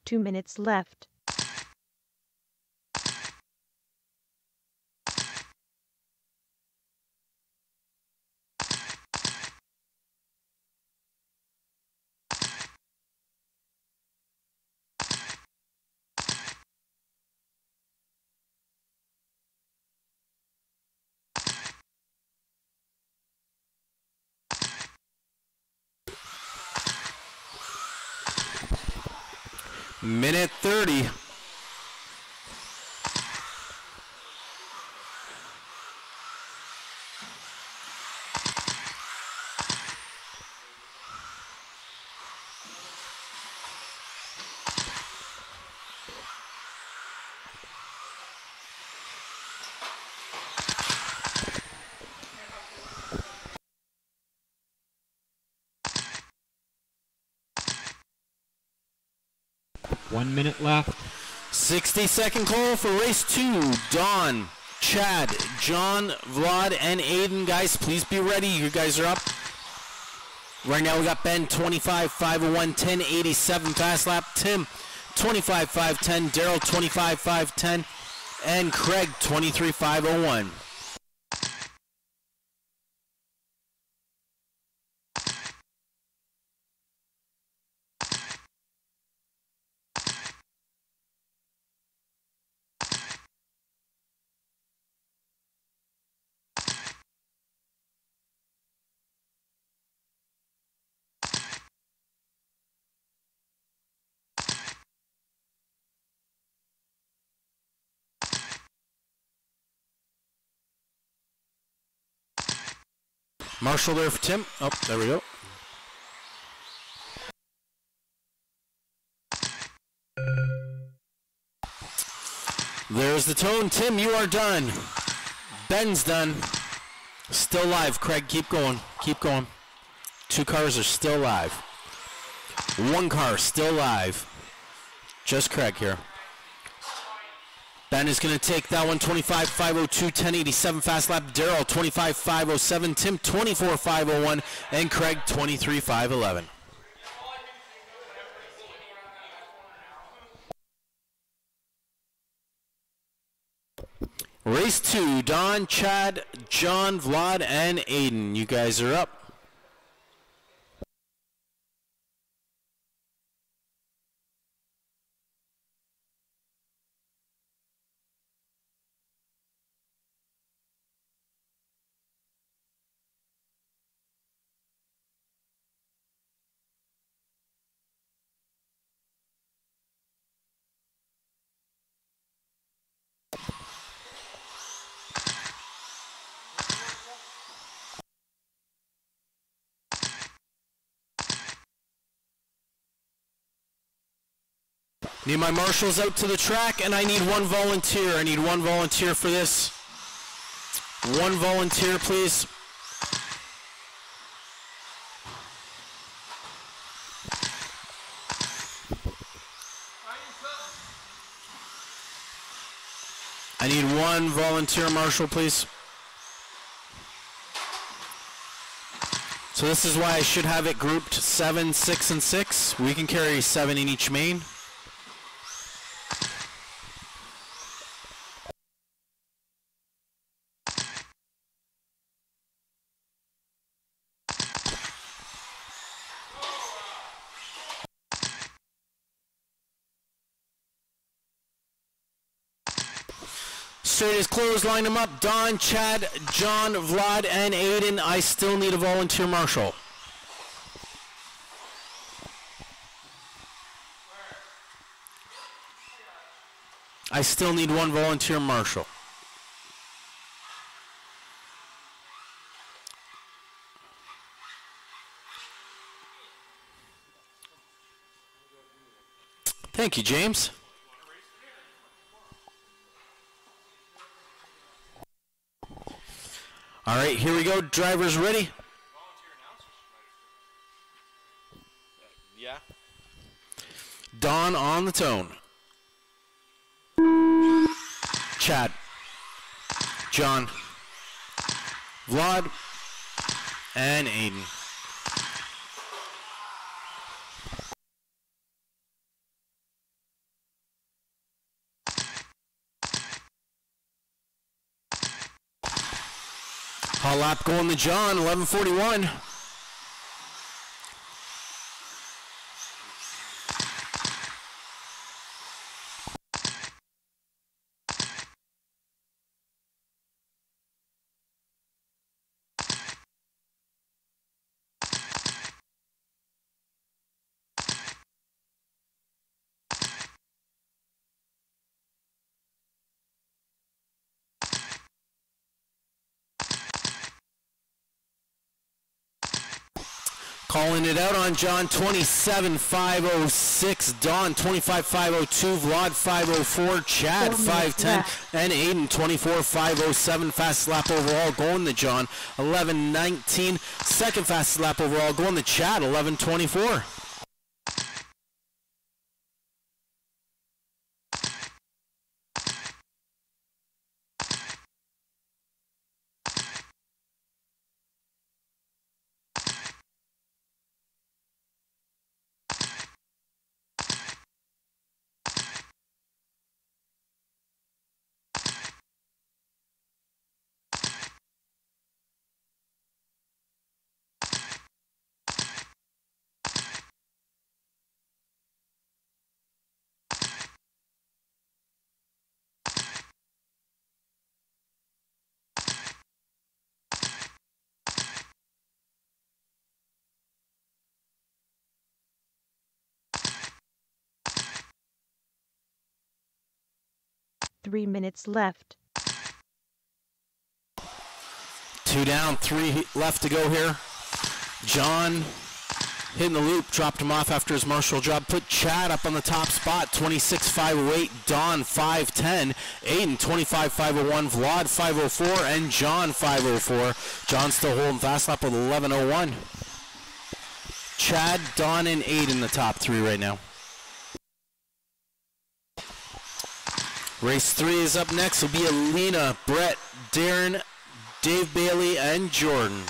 Speaker 2: Two minutes left.
Speaker 1: Minute 30.
Speaker 3: One minute left.
Speaker 1: 60-second call for race 2. Don, Chad, John, Vlad, and Aiden. Guys, please be ready. You guys are up. Right now we got Ben, 25.501, 10.87 fast lap. Tim, 25.510. Daryl, 25.510. And Craig, 23.501. Marshall there for Tim. Oh, there we go. There's the tone. Tim, you are done. Ben's done. Still live. Craig, keep going. Keep going. 2 cars are still live. 1 car still live. Just Craig here. Ben is going to take that one, 25.502, 10.87 fast lap. Daryl, 25.507. Tim, 24.501. And Craig, 23.511. Race 2, Don, Chad, John, Vlad, and Aiden. You guys are up. Need my marshals out to the track, and I need 1 volunteer. I need 1 volunteer for this. 1 volunteer, please. I need 1 volunteer marshal, please. So this is why I should have it grouped 7, 6, and 6. We can carry 7 in each main. Straight is closed, line them up. Don, Chad, John, Vlad, and Aiden. I still need a volunteer marshal. I still need 1 volunteer marshal. Thank you, James. All right, here we go. Drivers ready? Don on the tone. Chad. John. Vlad. And Aiden. Hot lap going to John, 11:41. Calling it out on John, 27.506. Don, 25.502. Vlad, 5.04. Chad, 5.10. And Aiden, 24.507. Fastest lap overall going to John, 11.19. Second fastest lap overall going to Chad, 11.24.
Speaker 2: Three minutes left.
Speaker 1: 2 down, 3 left to go here. John hitting the loop, dropped him off after his marshal job. Put Chad up on the top spot, 26.508. Don, 5.10. Aiden, 25.501. Vlad, 5.04. And John, 5.04. John still holding fast lap with 11.01. Chad, Don, and Aiden the top 3 right now. Race 3 is up next. Will be Alina, Brett, Darren, Dave Bailey, and Jordan.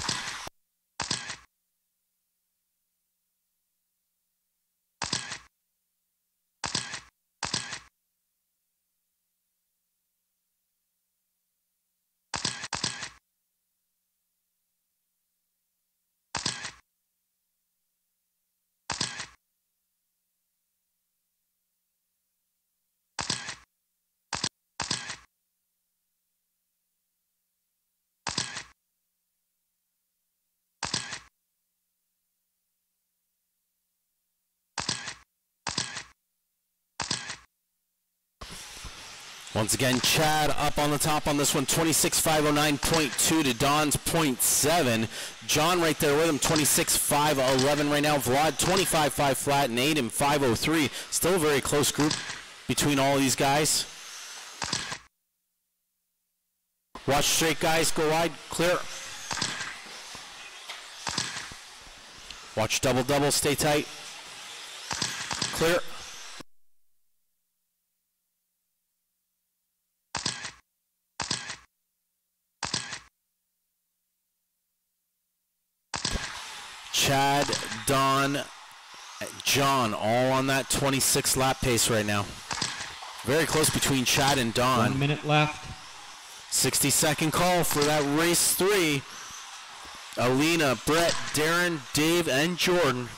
Speaker 1: Once again, Chad up on the top on this one, 26.509.2 to Don's 0.7. John right there with him, 26.511 right now. Vlad, 25.5 flat, and Aiden, 5.03. Still a very close group between all these guys. Watch straight, guys. Go wide. Clear. Watch double. Stay tight. Clear. Chad, Don, John, all on that 26 lap pace right now. Very close between Chad and Don.
Speaker 3: 1 minute left.
Speaker 1: 60-second call for that race 3. Alina, Brett, Darren, Dave, and Jordan.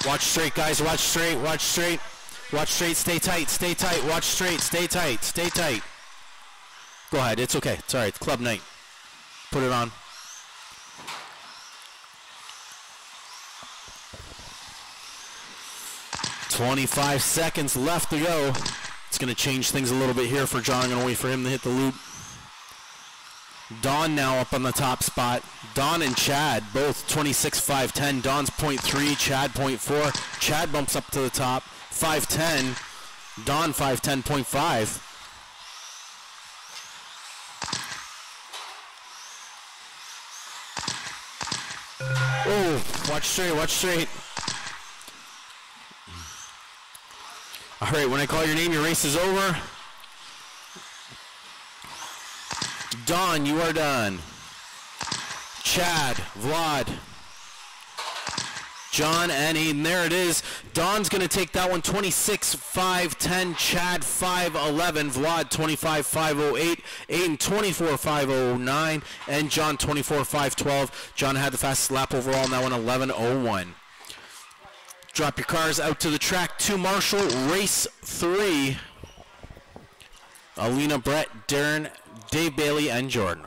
Speaker 1: Watch straight, guys. Watch straight. Watch straight. Watch straight, stay tight, watch straight, stay tight. Go ahead, it's okay, it's all right, it's club night. Put it on. "25 seconds left to go. It's going to change things a little bit here for John. I'm going to wait for him to hit the loop. Don now up on the top spot. Don and Chad, both 26.510. Don's 0.3, Chad 0.4. Chad bumps up to the top. 5.10, Don 5.10.5. Oh, watch straight, watch straight. All right, when I call your name, your race is over. Don, you are done. Chad, Vlad, John, and Aiden. There it is. Don's going to take that one 26-5-10. Chad 5-11. Vlad 25-5-08. Aiden 24-5-09. And John 24-5-12. John had the fastest lap overall in that one, 11:01. Drop your cars out to the track. 2 Marshall, race 3. Alina, Brett, Darren, Dave Bailey, and Jordan.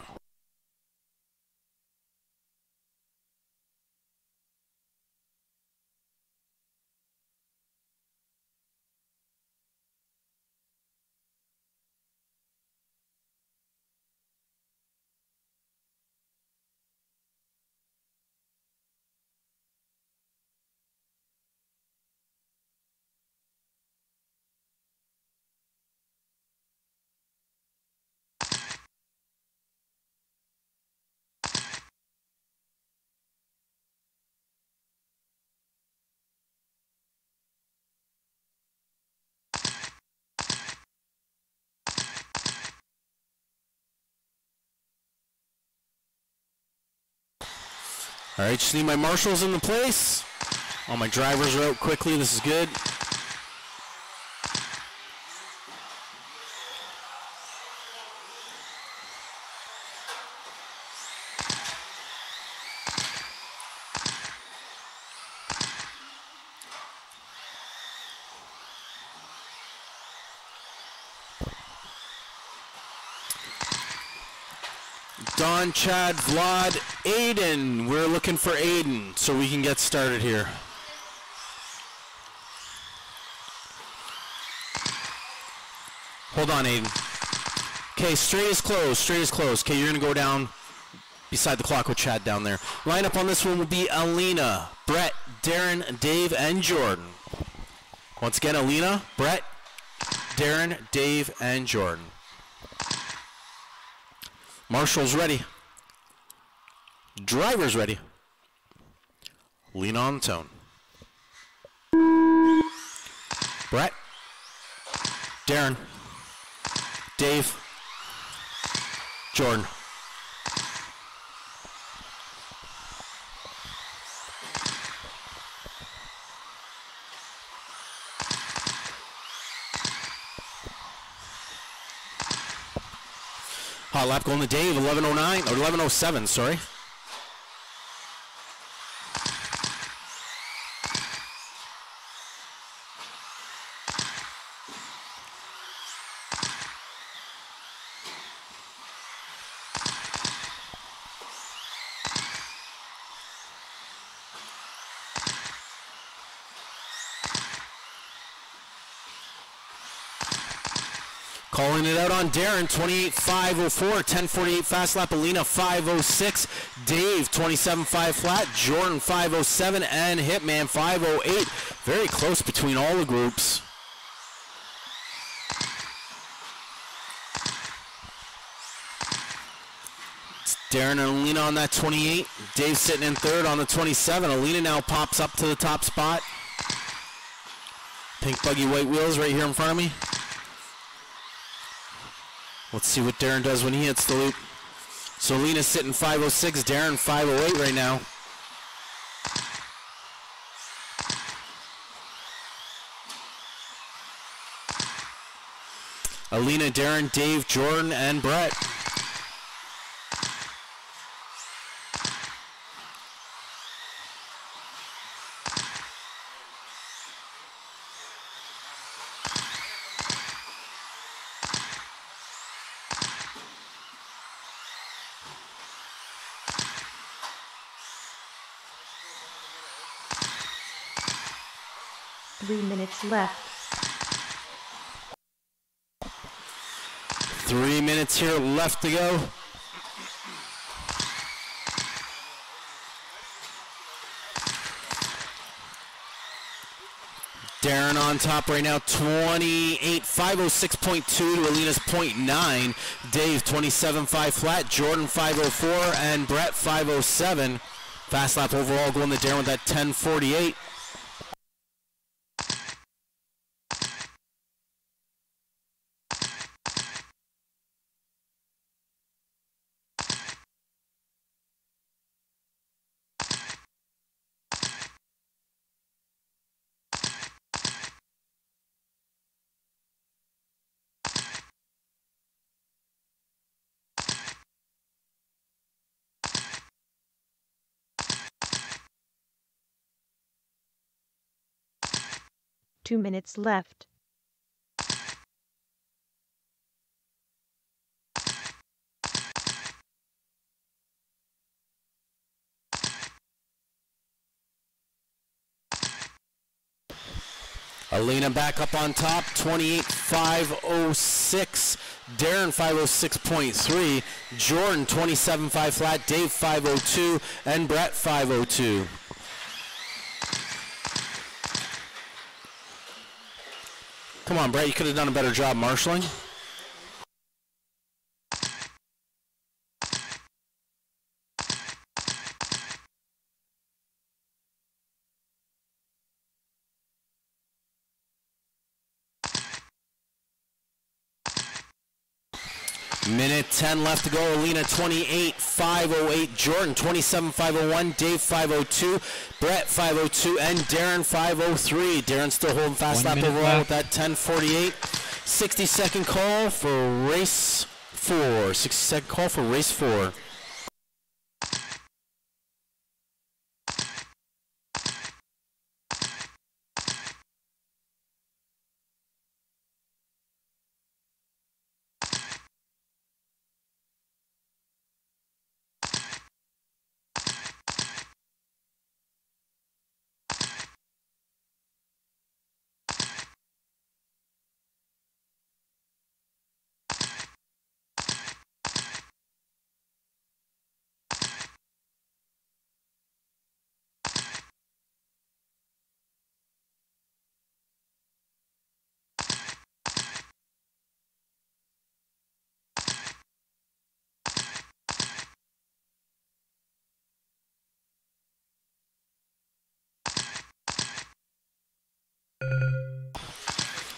Speaker 1: All right, just need my marshals in the place. All my drivers are out quickly. This is good. Don, Chad, Vlad, Aiden. We're looking for Aiden so we can get started here. Hold on, Aiden. Okay, straight is closed, straight is closed. Okay, you're going to go down beside the clock with Chad down there. Lineup on this one will be Alina, Brett, Darren, Dave, and Jordan. Once again, Alina, Brett, Darren, Dave, and Jordan. Marshall's ready. Driver's ready. Lean on the tone. Brett. Darren. Dave. Jordan. Hot lap going to Dave, 11:09 or 11:07, sorry. Calling it out on Darren, 28.504, 10:48 fast lap. Alina 5:06, Dave 27.5 flat, Jordan 5:07, and Hitman 5:08. Very close between all the groups. It's Darren and Alina on that 28. Dave sitting in third on the 27. Alina now pops up to the top spot. Pink buggy, white wheels right here in front of me. Let's see what Darren does when he hits the loop. So Alina's sitting 5:06, Darren 5:08 right now. Alina, Darren, Dave, Jordan, and Brett.
Speaker 2: Minutes left.
Speaker 1: 3 minutes here left to go. Darren on top right now, 28, 506.2 to Alina's 0.9. Dave 27.5 flat, Jordan 5:04, and Brett 5:07. Fast lap overall going to Darren with that 10:48.
Speaker 2: Two minutes left.
Speaker 1: Alina back up on top, 28.506. Darren 506.3. Jordan 27.5 flat. Dave 502. And Brett 502. Come on, Brett, you could have done a better job marshalling. Minute 10 left to go. Alina 28.508. Jordan 27.501. Dave 502. Brett 502. And Darren 503. Darren still holding fast lap overall with that 10:48. 60-second call for race 4. 60-second call for race 4.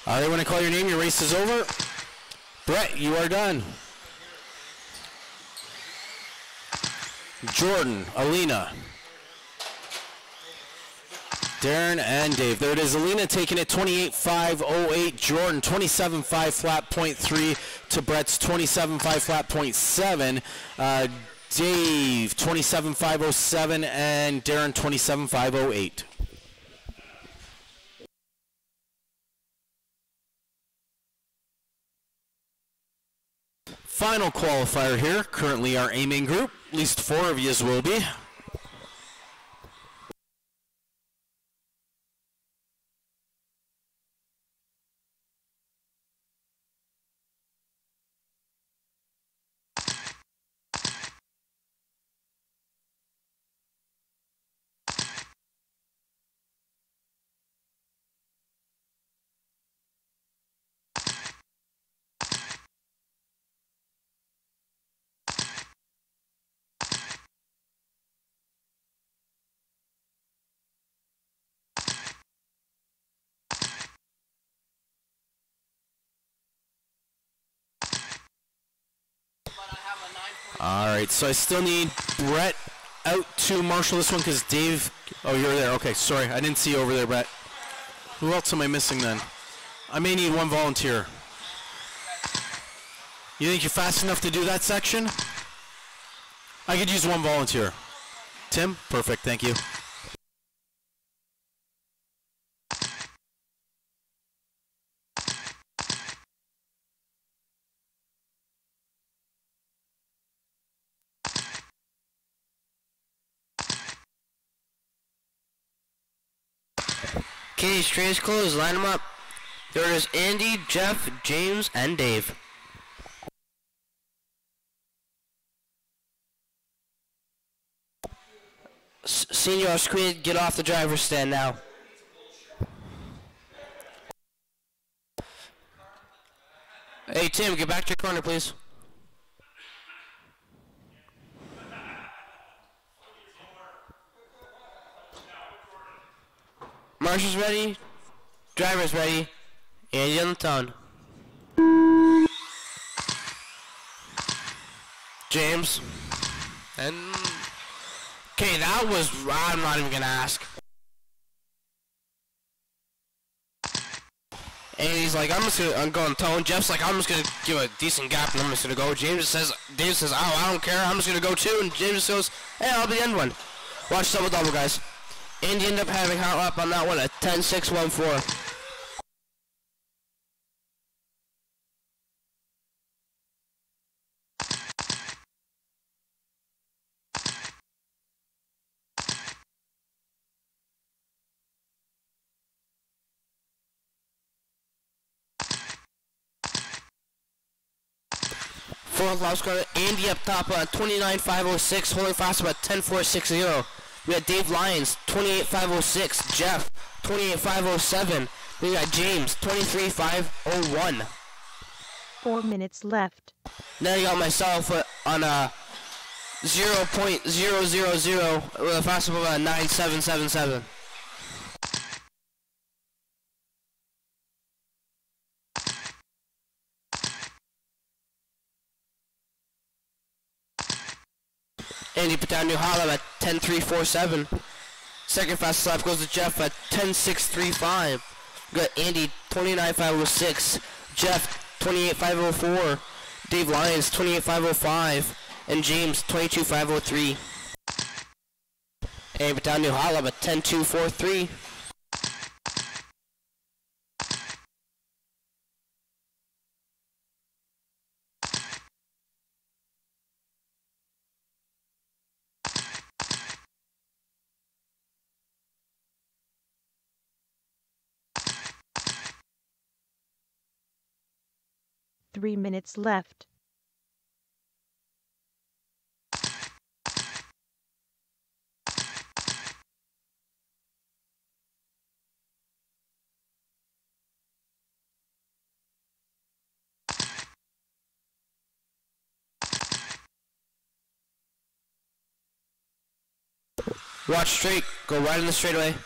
Speaker 1: All right, when I call your name, your race is over. Brett, you are done. Jordan, Alina, Darren, and Dave. There it is. Alina taking it 28.508. Jordan 27.5 flat .3 to Brett's 27.5 flat .7. Dave 27.507 and Darren 27.508. Final qualifier here, currently our A-main group, at least 4 of yous will be. All right, so I still need Brett out to marshal this one because Dave, oh, you're there. Okay, sorry, I didn't see you over there, Brett. Who else am I missing then? I may need one volunteer. You think you're fast enough to do that section? I could use one volunteer. Tim? Perfect, thank you.
Speaker 4: Okay, straight closed. Line them up. There it is. Andy, Jeff, James, and Dave. Senior screen, get off the driver's stand now. Hey, Tim, get back to your corner, please. Marshall's ready. Driver's ready. Andy on the tongue. James. And... Okay, that was... I'm not even going to ask. And he's like, I'm going tone. Jeff's like, I'm just going to give a decent gap and I'm just going to go. Dave says, oh, I don't care. I'm just going to go too. And James goes, hey, I'll be the end one. Watch double, guys. Andy ended up having hot lap on that one at 10.614. Fourth lap score, Andy up top on 29.506, holding fast about 10.460. We got Dave Lyons, 28.506. Jeff, 28.507. We got James, 23.501.
Speaker 2: 4 minutes left.
Speaker 4: Then I got myself on a 0.000 with a fast of about 9.777. Andy put down new hot lap at 10.347. Second fastest lap goes to Jeff at 10.635. We got Andy 29.506. Jeff 28.504. Dave Lyons 28.505. And James 22.503. Andy put down new hot lap at 10.243.
Speaker 2: 3 minutes left.
Speaker 4: Watch straight, go right in the straightaway.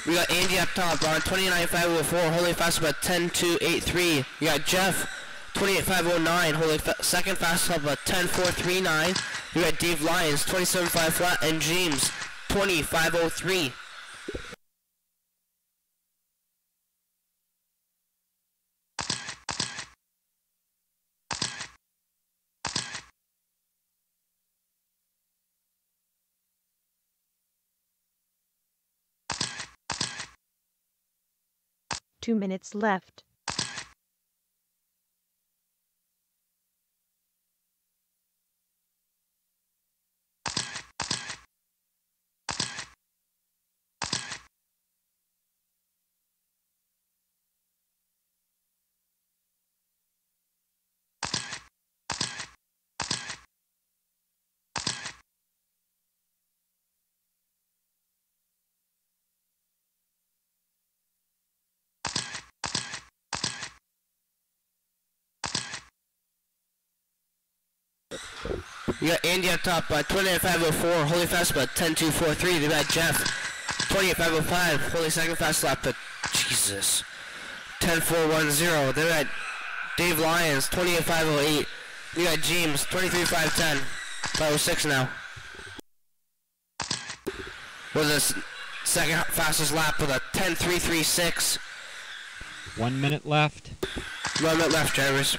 Speaker 4: We got Andy up top on 29.504, holding fast about 10.283. We got Jeff, 28.509, holding second fast up about 10.439. We got Dave Lyons, 27.5 flat, and James, 20.503.
Speaker 2: Two minutes left.
Speaker 4: We got Andy up top by 28.504, holding fast about 10.243. They got Jeff, 28.505, holding second fast lap at, Jesus, 10.410. They got Dave Lyons, 28.508. We got James, 23.510, 506 now. With this second fastest lap with a 10.336.
Speaker 3: 1 minute left.
Speaker 4: 1 minute left, drivers.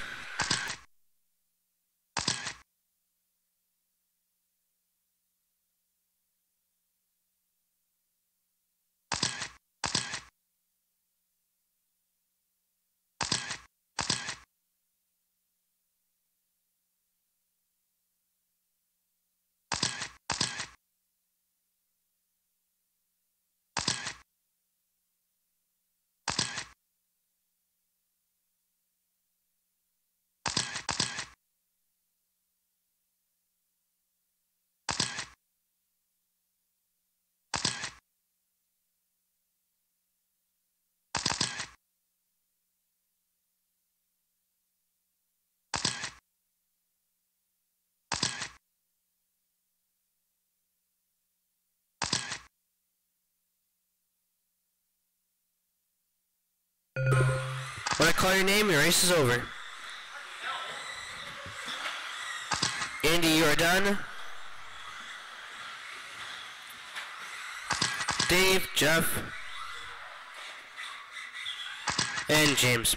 Speaker 4: When I call your name, your race is over. Andy, you are done. Dave, Jeff, and James.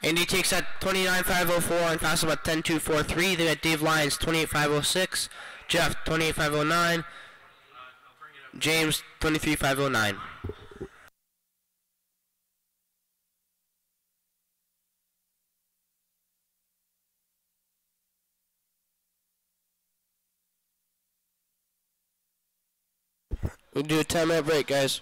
Speaker 4: Andy takes that 29.504 and passes about 10.243. They got Dave Lyons 28.506, Jeff 28.509, James 23.509. We'll do a 10-minute break, guys.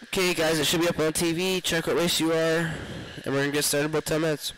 Speaker 4: Okay, guys, it should be up on TV. Check what race you are, and we're going to get started in about 10 minutes.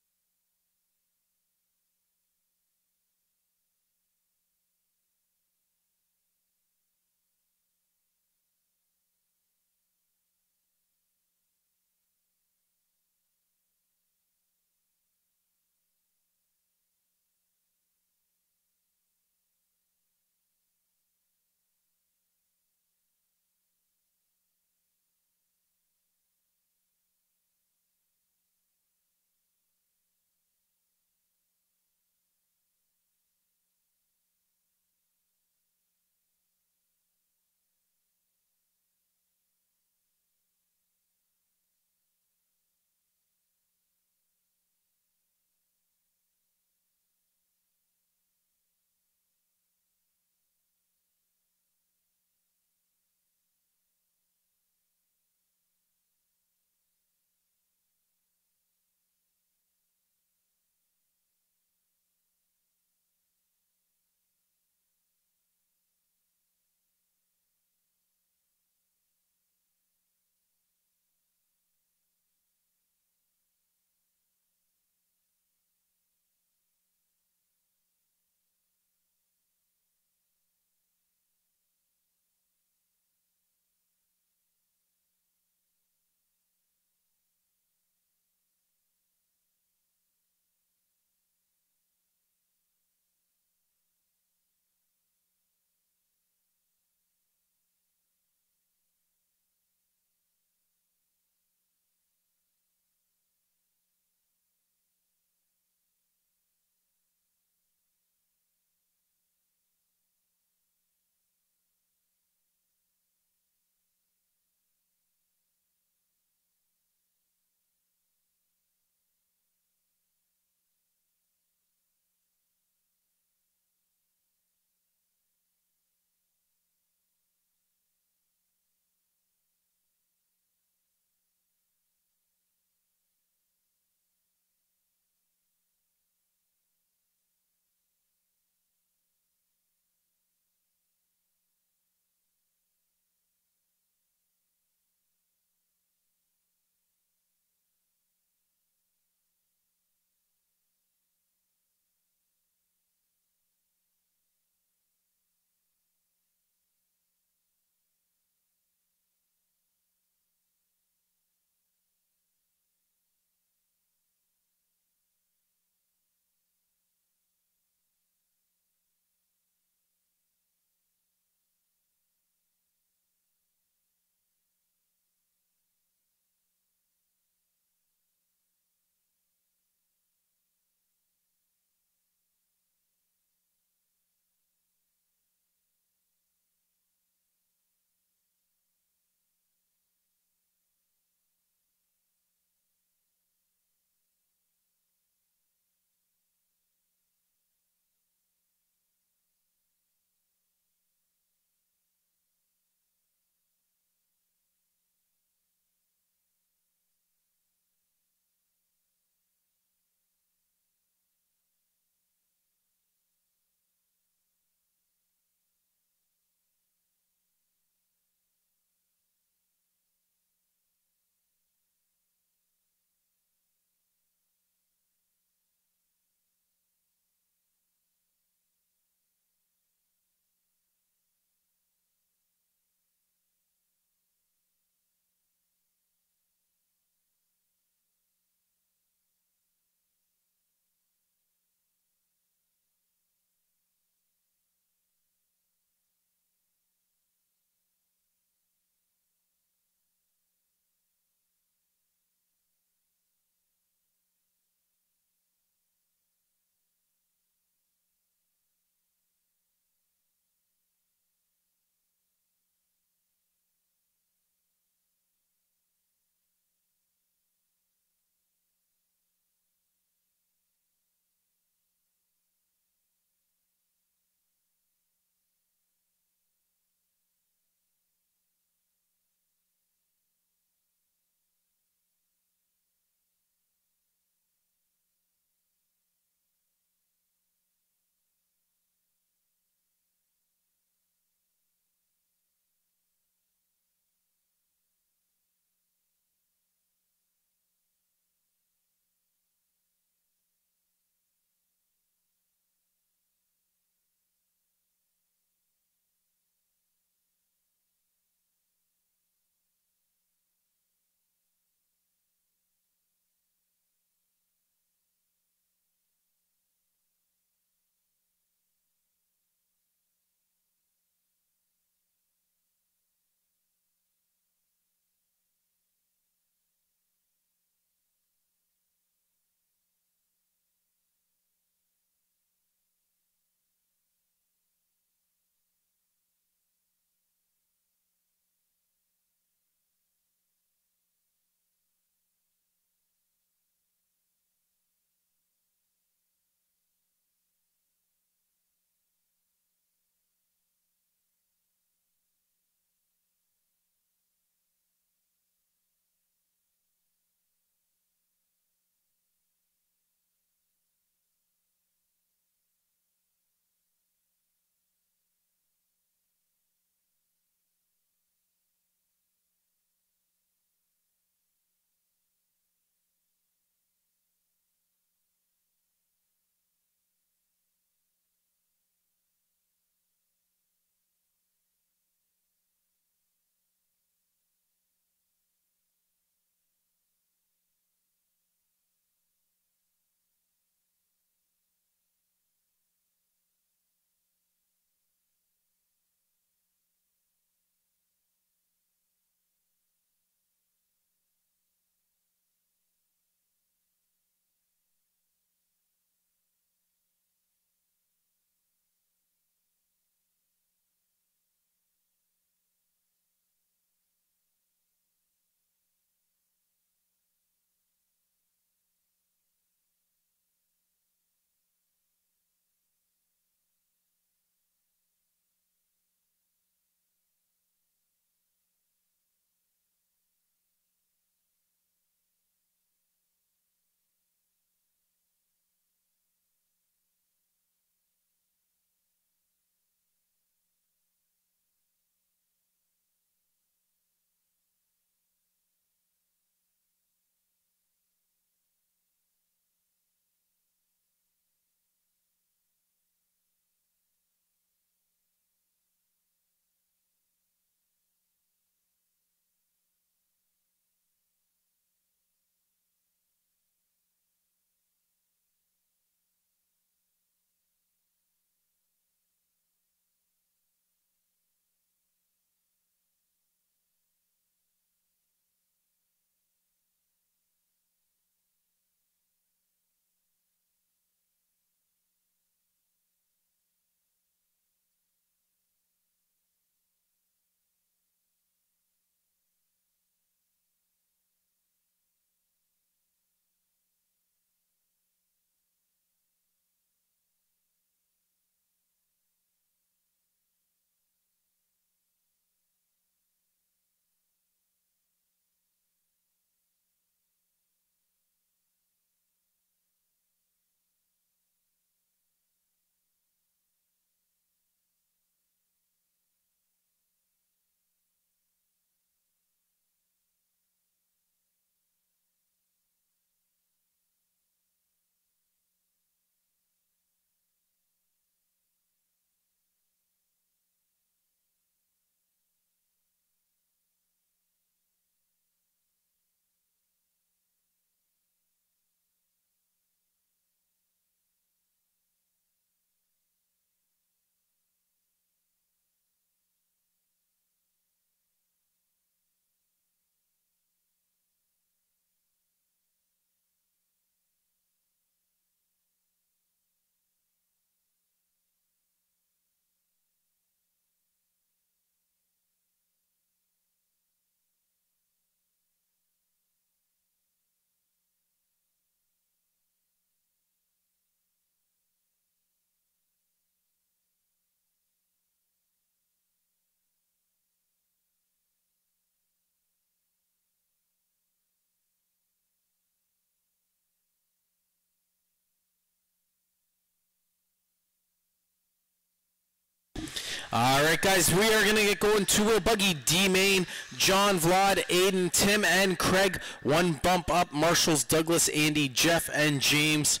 Speaker 1: All right, guys, we are going to get going. Two-wheel buggy, D-Main, John, Vlad, Aiden, Tim, and Craig. One bump up, Marshall's, Douglas, Andy, Jeff, and James.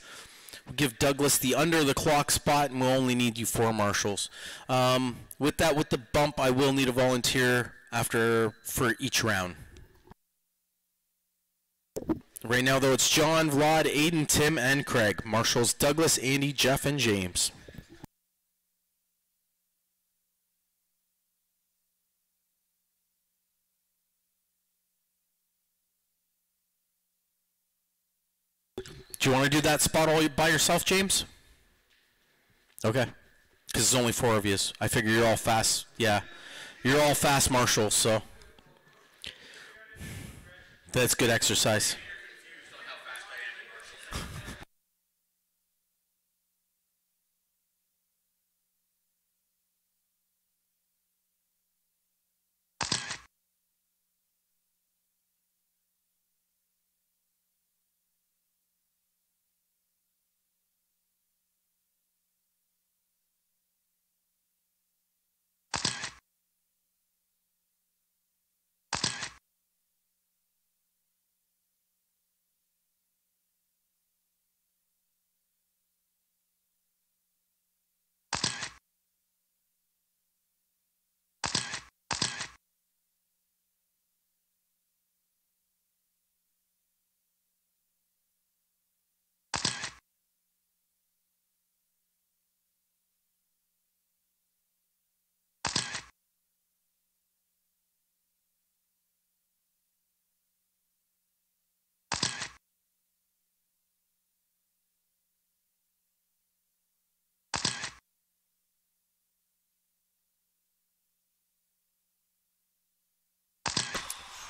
Speaker 1: We'll give Douglas the under-the-clock spot, and we'll only need you 4 Marshalls. With that, with the bump, I will need a volunteer for each round. Right now, though, it's John, Vlad, Aiden, Tim, and Craig. Marshall's, Douglas, Andy, Jeff, and James. Do you want to do that spot all by yourself, James? Okay. Because there's only 4 of you. I figure you're all fast. Yeah. You're all fast marshals, so that's good exercise.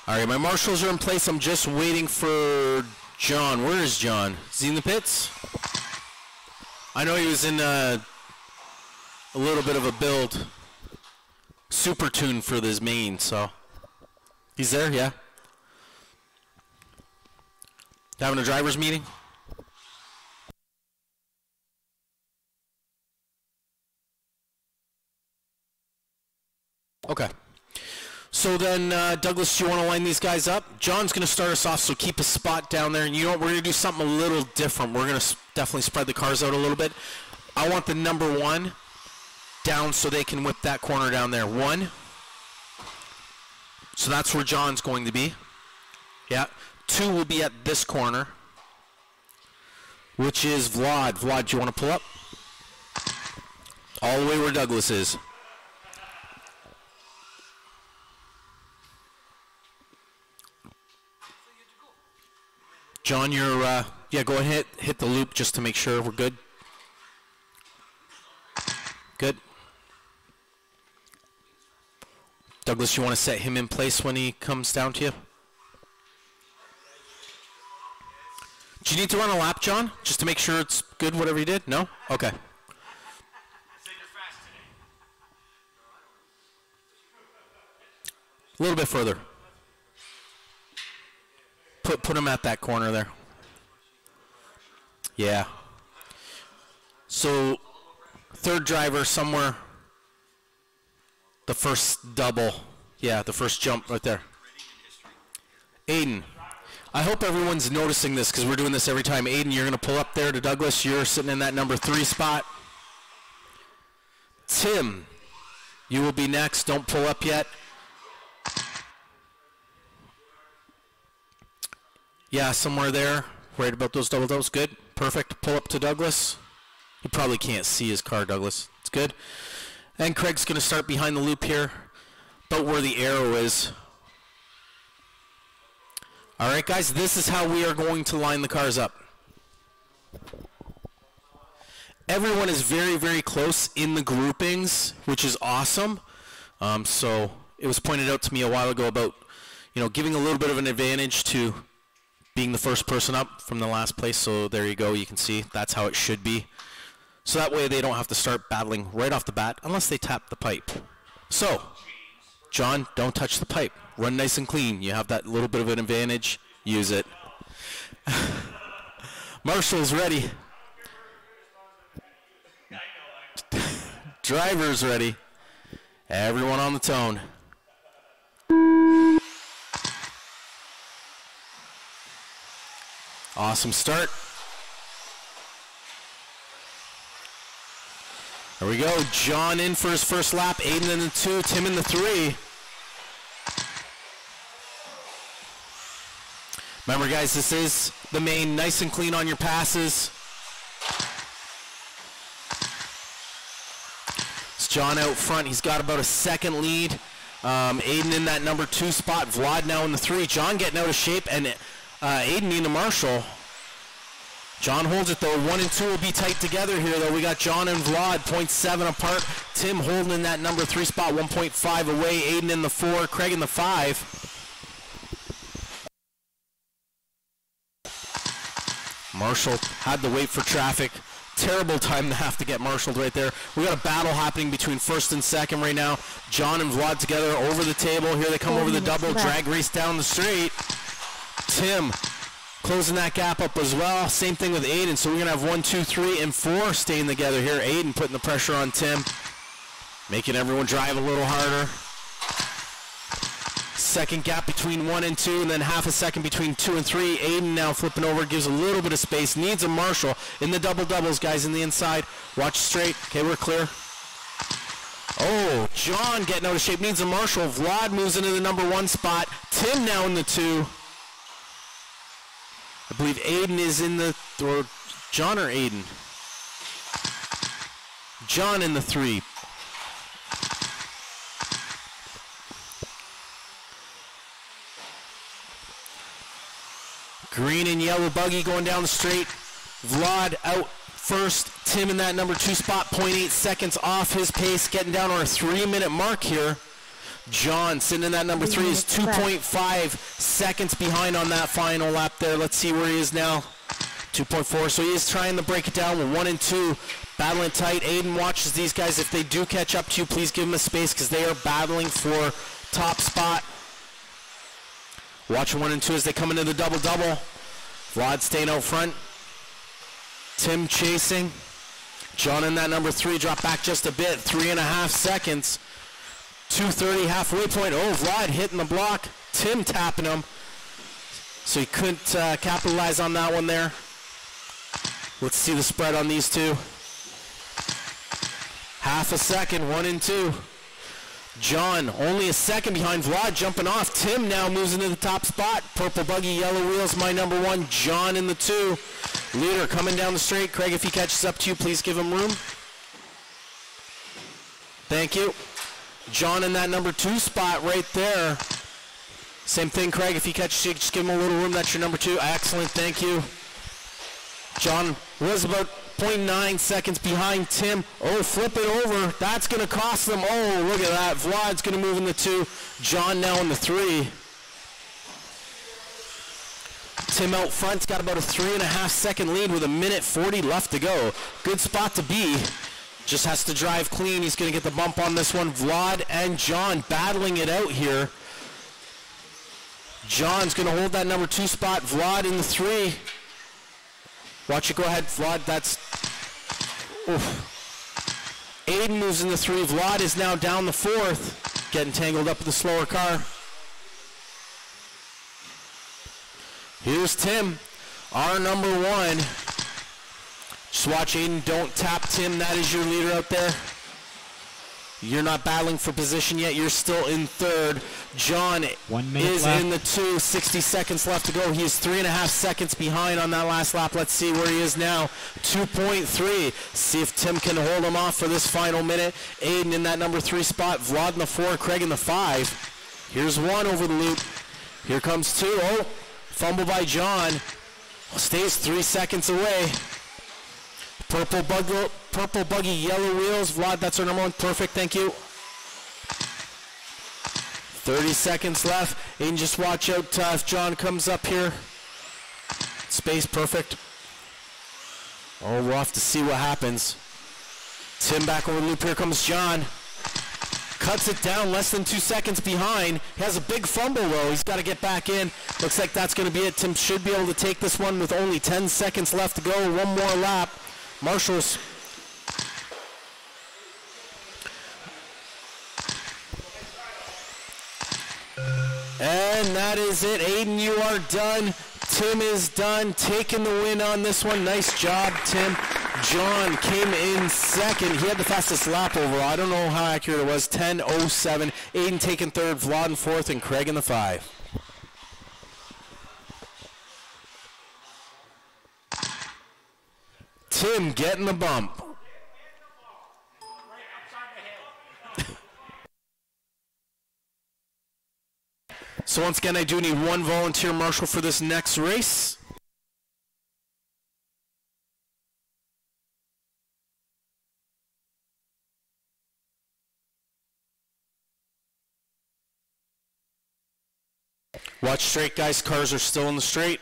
Speaker 1: All right, my marshals are in place. I'm just waiting for John. Where is John? Is he in the pits? I know he was in a little bit of a build. Super tune for this main, so. He's there, yeah? Having a driver's meeting? Okay. So then, Douglas, do you want to line these guys up? John's going to start us off, so keep a spot down there. And you know what? We're going to do something a little different. We're going to definitely spread the cars out a little bit. I want the number 1 down so they can whip that corner down there. 1. So that's where John's going to be. Yeah. 2 will be at this corner, which is Vlad. Vlad, do you want to pull up? All the way where Douglas is. John, you're, yeah, go ahead, hit the loop just to make sure we're good. Good. Douglas, you want to set him in place when he comes down to you? Do you need to run a lap, John, just to make sure it's good, whatever you did? No? Okay. A little bit further. Put him at that corner there. Yeah. So, third driver somewhere. The first double. Yeah, the first jump right there. Aiden. I hope everyone's noticing this because we're doing this every time. Aiden, you're going to pull up there to Douglas. You're sitting in that number 3 spot. Tim, you will be next. Don't pull up yet. Yeah, somewhere there, right about those double doubles. Good, perfect. Pull up to Douglas. You probably can't see his car, Douglas. It's good. And Craig's going to start behind the loop here, about where the arrow is. All right, guys, this is how we are going to line the cars up. Everyone is very, very close in the groupings, which is awesome. So it was pointed out to me a while ago about, giving a little bit of an advantage to being the first person up from the last place. So there you go. You can see that's how it should be. So that way they don't have to start battling right off the bat unless they tap the pipe. So, John, don't touch the pipe. Run nice and clean. You have that little bit of an advantage. Use it. Marshall's ready. Driver's ready. Everyone on the tone. Awesome start. There we go. John in for his first lap. Aiden in the 2, Tim in the 3. Remember, guys, this is the main. Nice and clean on your passes. It's John out front. He's got about a second lead. Aiden in that number 2 spot. Vlad now in the 3. John getting out of shape, and Aiden in the Marshall. John holds it though. 1 and 2 will be tight together here though. We got John and Vlad 0.7 apart. Tim holding in that number 3 spot, 1.5 away. Aiden in the 4, Craig in the 5. Marshall had to wait for traffic. Terrible time to have to get marshaled right there. We got a battle happening between first and second right now. John and Vlad together over the table. Here they come over the double. Drag race down the straight. Tim closing that gap up as well. Same thing with Aiden. So we're going to have 1, 2, 3, and 4 staying together here. Aiden putting the pressure on Tim, making everyone drive a little harder. Second gap between 1 and 2, and then half a second between 2 and 3. Aiden now flipping over, gives a little bit of space. Needs a Marshall in the double doubles, guys, in the inside. Watch straight. Okay, we're clear. Oh, John getting out of shape. Needs a Marshall. Vlad moves into the number 1 spot. Tim now in the 2. I believe Aiden is in the, or John or Aiden? John in the 3. Green and yellow buggy going down the straight. Vlad out first. Tim in that number 2 spot, 0.8 seconds off his pace, getting down to our 3-minute mark here. John sitting in that number 3 is 2.5 seconds behind on that final lap there. Let's see where he is now. 2.4. So he is trying to break it down with 1 and 2. Battling tight. Aiden watches these guys. If they do catch up to you, please give them a space because they are battling for top spot. Watching 1 and 2 as they come into the double-double. Vlad staying out front. Tim chasing. John in that number 3. Drop back just a bit. 3.5 seconds. 2:30 halfway point. Oh, Vlad hitting the block. Tim tapping him. So he couldn't capitalize on that one there. Let's see the spread on these two. Half a second, 1 and 2. John only a second behind Vlad, jumping off. Tim now moves into the top spot. Purple buggy, yellow wheels, my number 1. John in the 2. Leader coming down the straight. Craig, if he catches up to you, please give him room. Thank you. John in that number 2 spot right there. Same thing, Craig. If he catches you, just give him a little room. That's your number 2. Excellent. Thank you. John was about 0.9 seconds behind Tim. Oh, flip it over. That's going to cost them. Oh, look at that. Vlad's going to move in the 2. John now in the 3. Tim out front's got about a 3.5 second lead with 1:40 left to go. Good spot to be. Just has to drive clean. He's going to get the bump on this one. Vlad and John battling it out here. John's going to hold that number 2 spot. Vlad in the 3. Watch it go ahead, Vlad. That's... Oof. Aiden moves in the 3. Vlad is now down the 4th. Getting tangled up with the slower car. Here's Tim, our number 1. Just watch Aiden, don't tap Tim. That is your leader out there. You're not battling for position yet. You're still in 3rd. John
Speaker 3: 1 minute
Speaker 1: is
Speaker 3: left.
Speaker 1: in the 2. 60 seconds left to go. He is 3.5 seconds behind on that last lap. Let's see where he is now. 2.3. See if Tim can hold him off for this final minute. Aiden in that number 3 spot. Vlad in the 4. Craig in the 5. Here's 1 over the loop. Here comes 2. Oh, fumble by John. Stays 3 seconds away. Purple buggy, yellow wheels. Vlad, that's our number 1. Perfect, thank you. 30 seconds left. Aiden, just watch out if John comes up here. Space, perfect. Oh, we'll have to see what happens. Tim back over the loop. Here comes John. Cuts it down, less than 2 seconds behind. He has a big fumble, though. He's got to get back in. Looks like that's going to be it. Tim should be able to take this one with only 10 seconds left to go. 1 more lap. Marshall's And that is it. Aiden, you are done. Tim is done, taking the win on this one. Nice job, Tim. John came in second. He had the fastest lap overall. I don't know how accurate it was. 10:07. Aiden taking third, Vlad in fourth, and Craig in the 5. Tim getting the bump. So once again, I do need one volunteer marshal for this next race. Watch straight, guys. Cars are still in the straight.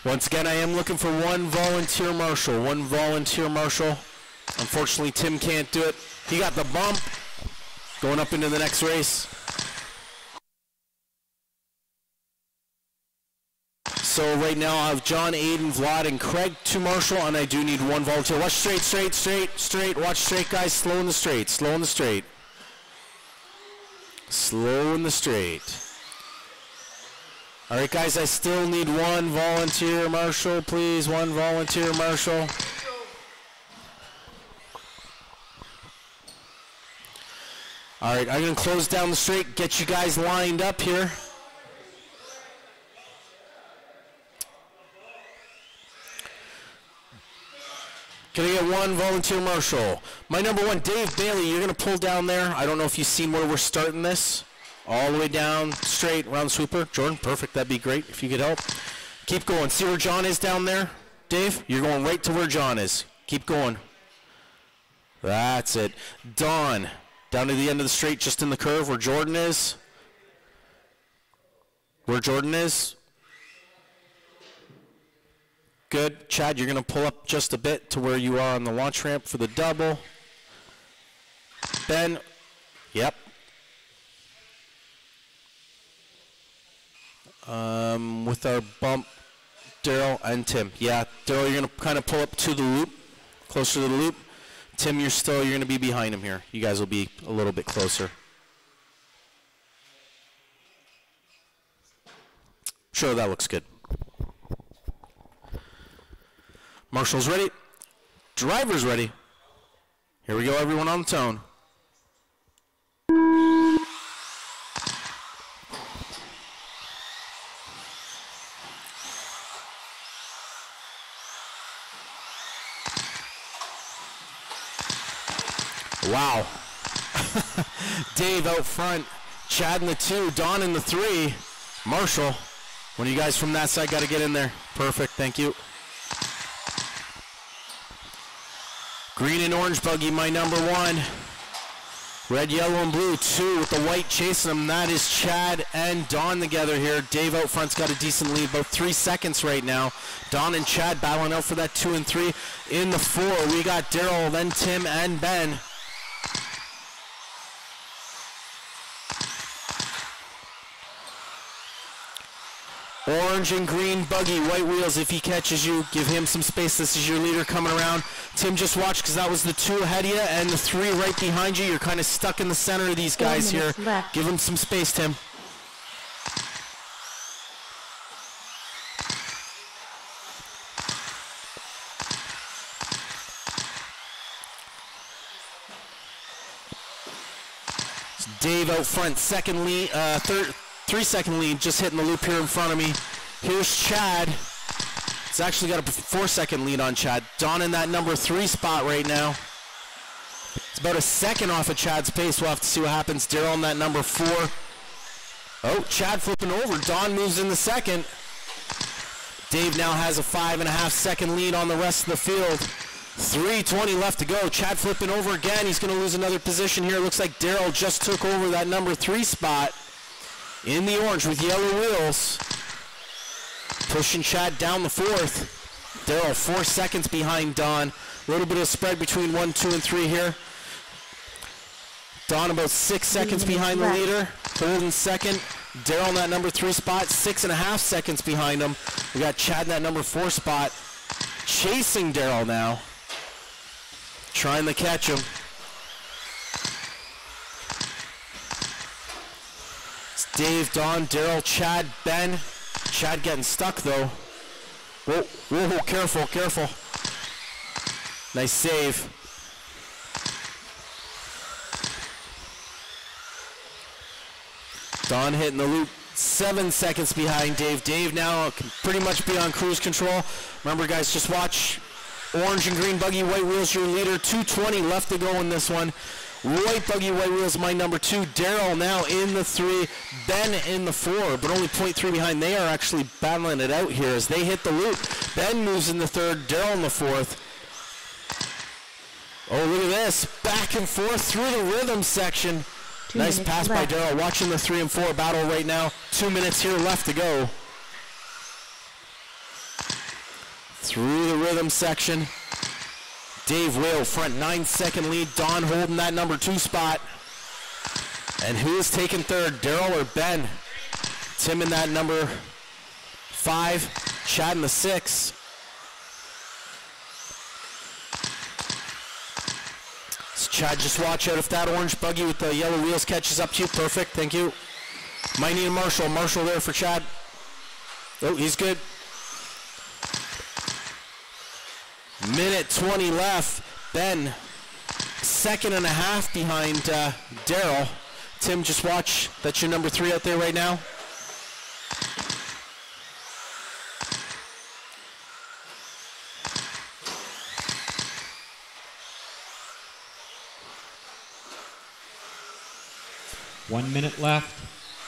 Speaker 1: Once again, I am looking for one volunteer marshal. One volunteer marshal. Unfortunately, Tim can't do it. He got the bump going up into the next race. So right now I have John, Aiden, Vlad, and Craig to marshal, and I do need one volunteer. Watch straight, straight, straight, straight. Watch straight, guys. Slow in the straight. Slow in the straight. Slow in the straight. All right, guys, I still need one volunteer marshal, please. One volunteer marshal. All right, I'm going to close down the straight, get you guys lined up here. Can I get one volunteer marshal? My number one, Dave Bailey, you're going to pull down there. I don't know if you've seen where we're starting this. All the way down, straight, around the sweeper. Jordan, perfect. That'd be great if you could help. Keep going. See where John is down there? Dave, you're going right to where John is. Keep going. That's it. Don, down to the end of the straight, just in the curve where Jordan is. Where Jordan is. Good. Chad, you're going to pull up just a bit to where you are on the launch ramp for the double. Ben, yep. With our bump, Daryl and Tim. Yeah, Daryl, you're going to kind of pull up to the loop, closer to the loop. Tim, you're going to be behind him here. You guys will be a little bit closer. Sure, that looks good. Marshall's ready. Driver's ready. Here we go, everyone on the tone. Wow. Dave out front, Chad in the 2, Don in the 3, Marshall. One of you guys from that side got to get in there. Perfect, thank you. Green and orange buggy, my number 1. Red, yellow, and blue, 2 with the white chasing them. That is Chad and Don together here. Dave out front's got a decent lead, about 3 seconds right now. Don and Chad battling out for that 2 and 3. In the 4, we got Daryl, then Tim and Ben. Orange and green buggy, white wheels. If he catches you, give him some space. This is your leader coming around. Tim, just watch, because that was the 2 ahead of you and the 3 right behind you. You're kind of stuck in the center of these guys here.
Speaker 2: Left.
Speaker 1: Give him some space, Tim. It's Dave out front, second lead, 3-second lead, just hitting the loop here in front of me. Here's Chad. It's actually got a 4-second lead on Chad. Don in that number 3 spot right now. It's about a second off of Chad's pace. We'll have to see what happens. Daryl in that number 4. Oh, Chad flipping over. Don moves in the second. Dave now has a 5.5-second lead on the rest of the field. 3:20 left to go. Chad flipping over again. He's going to lose another position here. Looks like Daryl just took over that number 3 spot. in the orange with yellow wheels. Pushing Chad down the fourth. Daryl 4 seconds behind Don. A little bit of spread between 1, 2, and 3 here. Don about 6 seconds behind the leader. Holding second. Daryl in that number 3 spot, 6.5 seconds behind him. We got Chad in that number 4 spot. Chasing Daryl now. Trying to catch him. It's Dave, Don, Daryl, Chad, Ben. Chad getting stuck though. Whoa, whoa, careful, careful. Nice save. Don hitting the loop, 7 seconds behind Dave. Dave now can pretty much be on cruise control. Remember guys, just watch orange and green buggy, white wheels your leader. 2:20 left to go in this one. White buggy, white wheels my number 2. Daryl now in the 3. Ben in the 4, but only 0.3 behind. They are actually battling it out here as they hit the loop. Ben moves in the 3rd, Daryl in the 4th. Oh, look at this. Back and forth through the rhythm section. Nice pass by Daryl. Watching the 3 and 4 battle right now. 2 minutes here left to go. Through the rhythm section. Dave Whale front, 9-second lead. Don holding that number 2 spot. And who is taking 3rd, Daryl or Ben? Tim in that number 5. Chad in the 6. So Chad, just watch out if that orange buggy with the yellow wheels catches up to you. Perfect, thank you. Might need a Marshall. Marshall there for Chad. Oh, he's good. Minute 20 left. Ben, 2.5 behind Daryl. Tim, just watch. That's your number 3 out there right now.
Speaker 3: One minute left.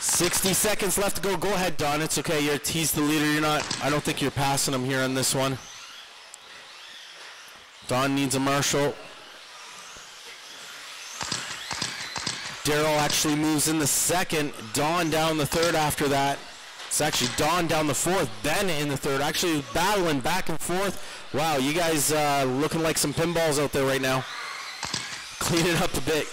Speaker 1: 60 seconds left to go. Go ahead, Don. It's okay. He's the leader. You're not. I don't think you're passing him here on this one. Don needs a Marshall. Daryl actually moves in the 2nd. Don down the 3rd after that. It's actually Don down the 4th. Ben in the 3rd. Actually battling back and forth. Wow, you guys looking like some pinballs out there right now. Clean it up a bit.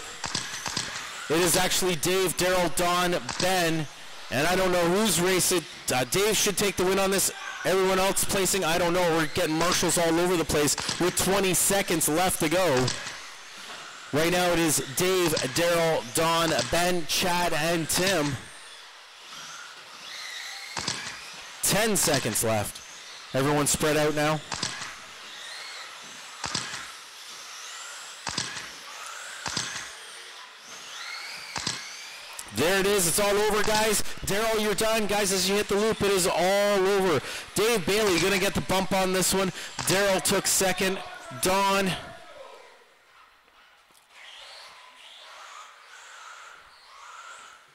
Speaker 1: It is actually Dave, Daryl, Don, Ben, and I don't know who's racing. Dave should take the win on this. Everyone else placing, I don't know. We're getting marshals all over the place with 20 seconds left to go. Right now it is Dave, Daryl, Don, Ben, Chad, and Tim. 10 seconds left. Everyone spread out now. There it is. It's all over, guys. Daryl, you're done. Guys, as you hit the loop, it is all over. Dave Bailey going to get the bump on this one. Daryl took 2nd. Don.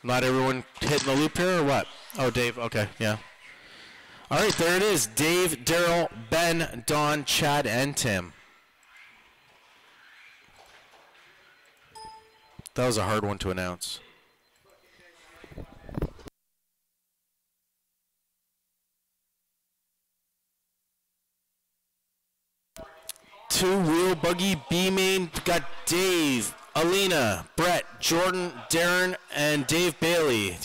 Speaker 1: Not everyone hitting the loop here or what? Oh, Dave. Okay, yeah. All right, there it is. Dave, Daryl, Ben, Don, Chad, and Tim. That was a hard one to announce. Two-wheel buggy B main. Got Dave, Alina, Brett, Jordan, Darren, and Dave Bailey.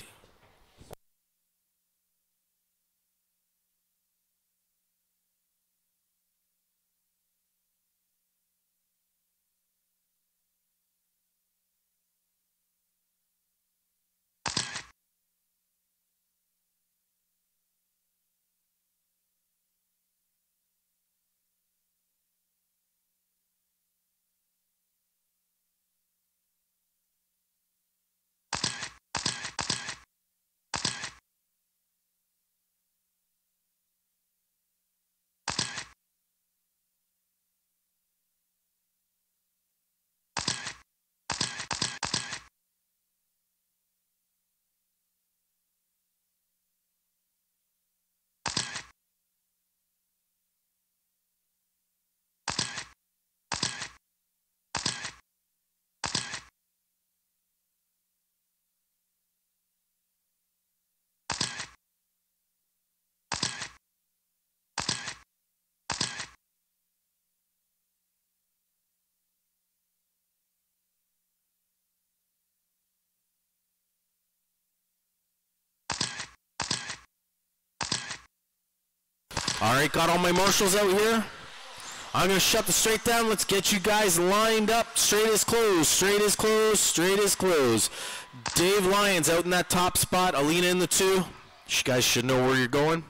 Speaker 1: All right, got all my marshals out here. I'm going to shut the straight down. Let's get you guys lined up. Straight is closed, straight is closed, straight is closed. Dave Lyons out in that top spot. Alina in the 2. You guys should know where you're going.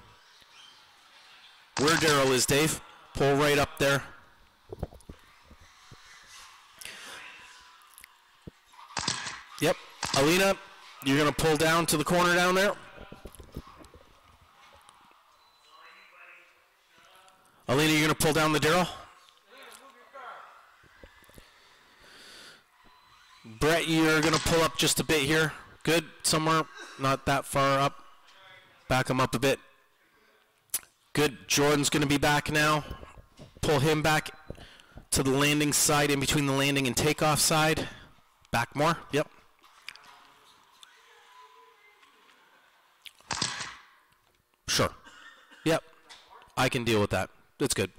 Speaker 1: Where Daryl is, Dave. Pull right up there. Yep. Alina, you're going to pull down to the corner down there. Alina, you're going to pull down the Daryl. Brett, you're going to pull up just a bit here. Good. Somewhere not that far up. Back him up a bit. Good. Jordan's going to be back now. Pull him back to the landing side, in between the landing and takeoff side. Back more. Yep. Sure. Yep. I can deal with that. That's good.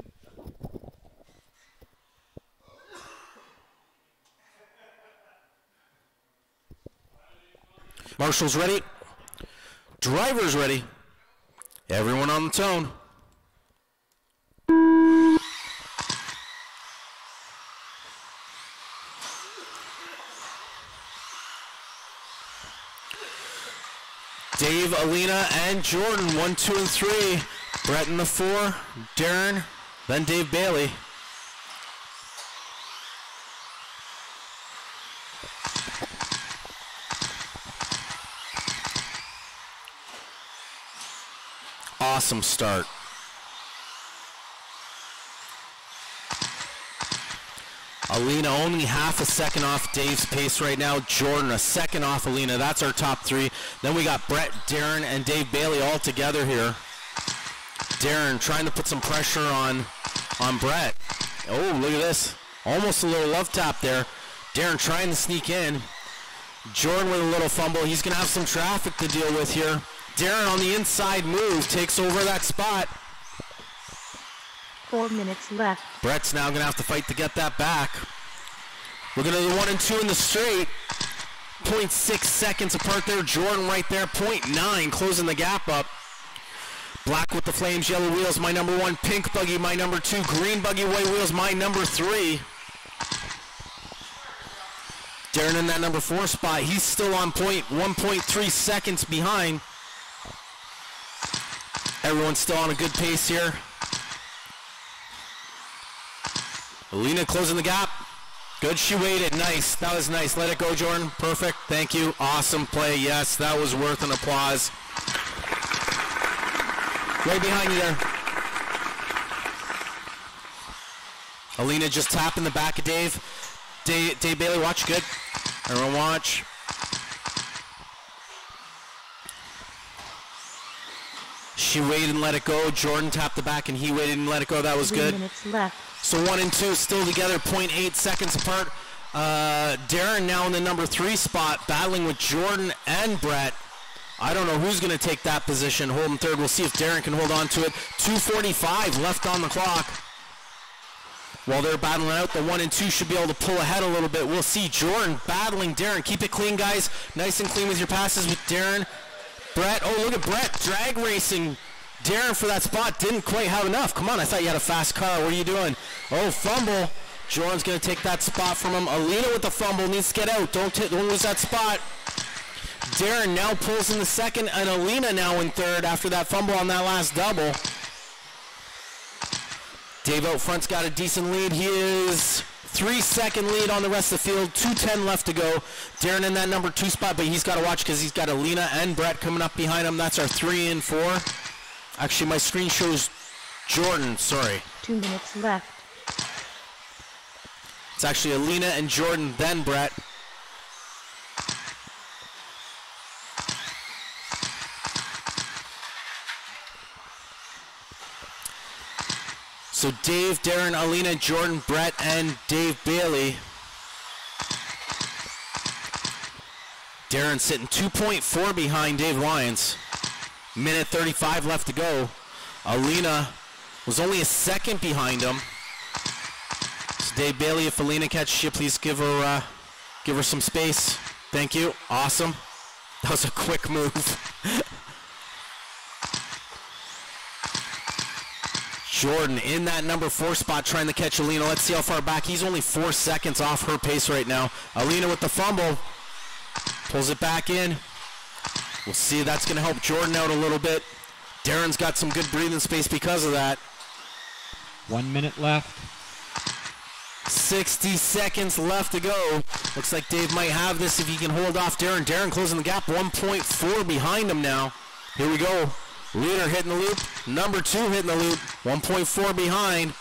Speaker 1: Marshall's ready. Driver's ready. Everyone on the tone. Dave, Alina, and Jordan, 1, 2, and 3. Brett in the 4, Darren, then Dave Bailey. Awesome start. Alina only half a second off Dave's pace right now. Jordan a second off Alina. That's our top 3. Then we got Brett, Darren, and Dave Bailey all together here. Darren trying to put some pressure on Brett. Oh, look at this. Almost a little love tap there. Darren trying to sneak in. Jordan with a little fumble. He's going to have some traffic to deal with here. Darren on the inside move takes over that spot.
Speaker 2: 4 minutes left.
Speaker 1: Brett's now going to have to fight to get that back. Looking at the 1 and 2 in the straight. 0.6 seconds apart there. Jordan right there. 0.9 closing the gap up. Black with the flames, yellow wheels, my number 1. Pink buggy, my number 2. Green buggy, white wheels, my number 3. Darren in that number 4 spot. He's still on point. 1.3 seconds behind. Everyone's still on a good pace here. Alina closing the gap. Good, she waited. Nice. That was nice. Let it go, Jordan. Perfect. Thank you. Awesome play. Yes, that was worth an applause. Right behind you there. Alina just tapping the back of Dave. Dave Bailey, watch. Good. Everyone watch. She waited and let it go. Jordan tapped the back and he waited and let it go. That was
Speaker 2: 3
Speaker 1: good.
Speaker 2: minutes left.
Speaker 1: So 1 and 2 still together, 0.8 seconds apart. Darren now in the number 3 spot, battling with Jordan and Brett. I don't know who's going to take that position, holding third. We'll see if Darren can hold on to it. 2:45 left on the clock. While they're battling out, the 1 and 2 should be able to pull ahead a little bit. We'll see Jordan battling Darren. Keep it clean, guys. Nice and clean with your passes with Darren. Brett, oh, look at Brett drag racing Darren for that spot. Didn't quite have enough. Come on, I thought you had a fast car. What are you doing? Oh, fumble. Jordan's going to take that spot from him. Alina with the fumble, needs to get out. Don't lose that spot. Darren now pulls in the second, and Alina now in third after that fumble on that last double. Dave out front's got a decent lead. He is 3-second lead on the rest of the field. 2:10 left to go. Darren in that number 2 spot, but he's got to watch because he's got Alina and Brett coming up behind him. That's our 3 and 4. Actually, my screen shows Jordan, sorry.
Speaker 2: 2 minutes left.
Speaker 1: It's actually Alina and Jordan, then Brett. So Dave, Darren, Alina, Jordan, Brett, and Dave Bailey. Darren sitting 2.4 behind Dave Lyons. Minute 35 left to go. Alina was only a second behind him. So Dave Bailey, if Alina catches you, please give her some space. Thank you. Awesome. That was a quick move. Jordan in that number 4 spot trying to catch Alina. Let's see how far back. He's only 4 seconds off her pace right now. Alina with the fumble. Pulls it back in. We'll see. That's going to help Jordan out a little bit. Darren's got some good breathing space because of that.
Speaker 3: 1 minute left.
Speaker 1: 60 seconds left to go. Looks like Dave might have this if he can hold off Darren. Darren closing the gap, 1.4 behind him now. Here we go. Leader hitting the loop. Number 2 hitting the loop. 1.4 behind.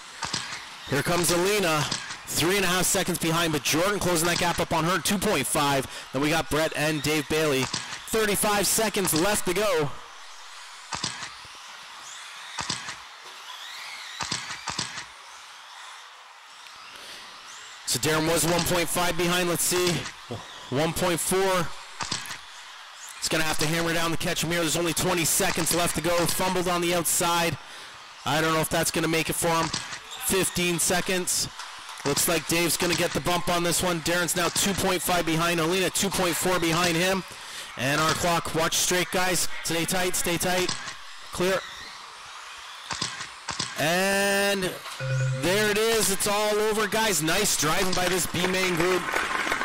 Speaker 1: Here comes Alina. 3.5 seconds behind, but Jordan closing that gap up on her, 2.5. Then we got Brett and Dave Bailey. 35 seconds left to go. So Darren was 1.5 behind. Let's see. 1.4. He's going to have to hammer down the catch him here. There's only 20 seconds left to go. Fumbled on the outside. I don't know if that's going to make it for him. 15 seconds. Looks like Dave's going to get the bump on this one. Darren's now 2.5 behind. Alina 2.4 behind him. And our clock. Watch straight, guys. Stay tight. Stay tight. Clear. And there it is. It's all over, guys. Nice driving by this B-main group.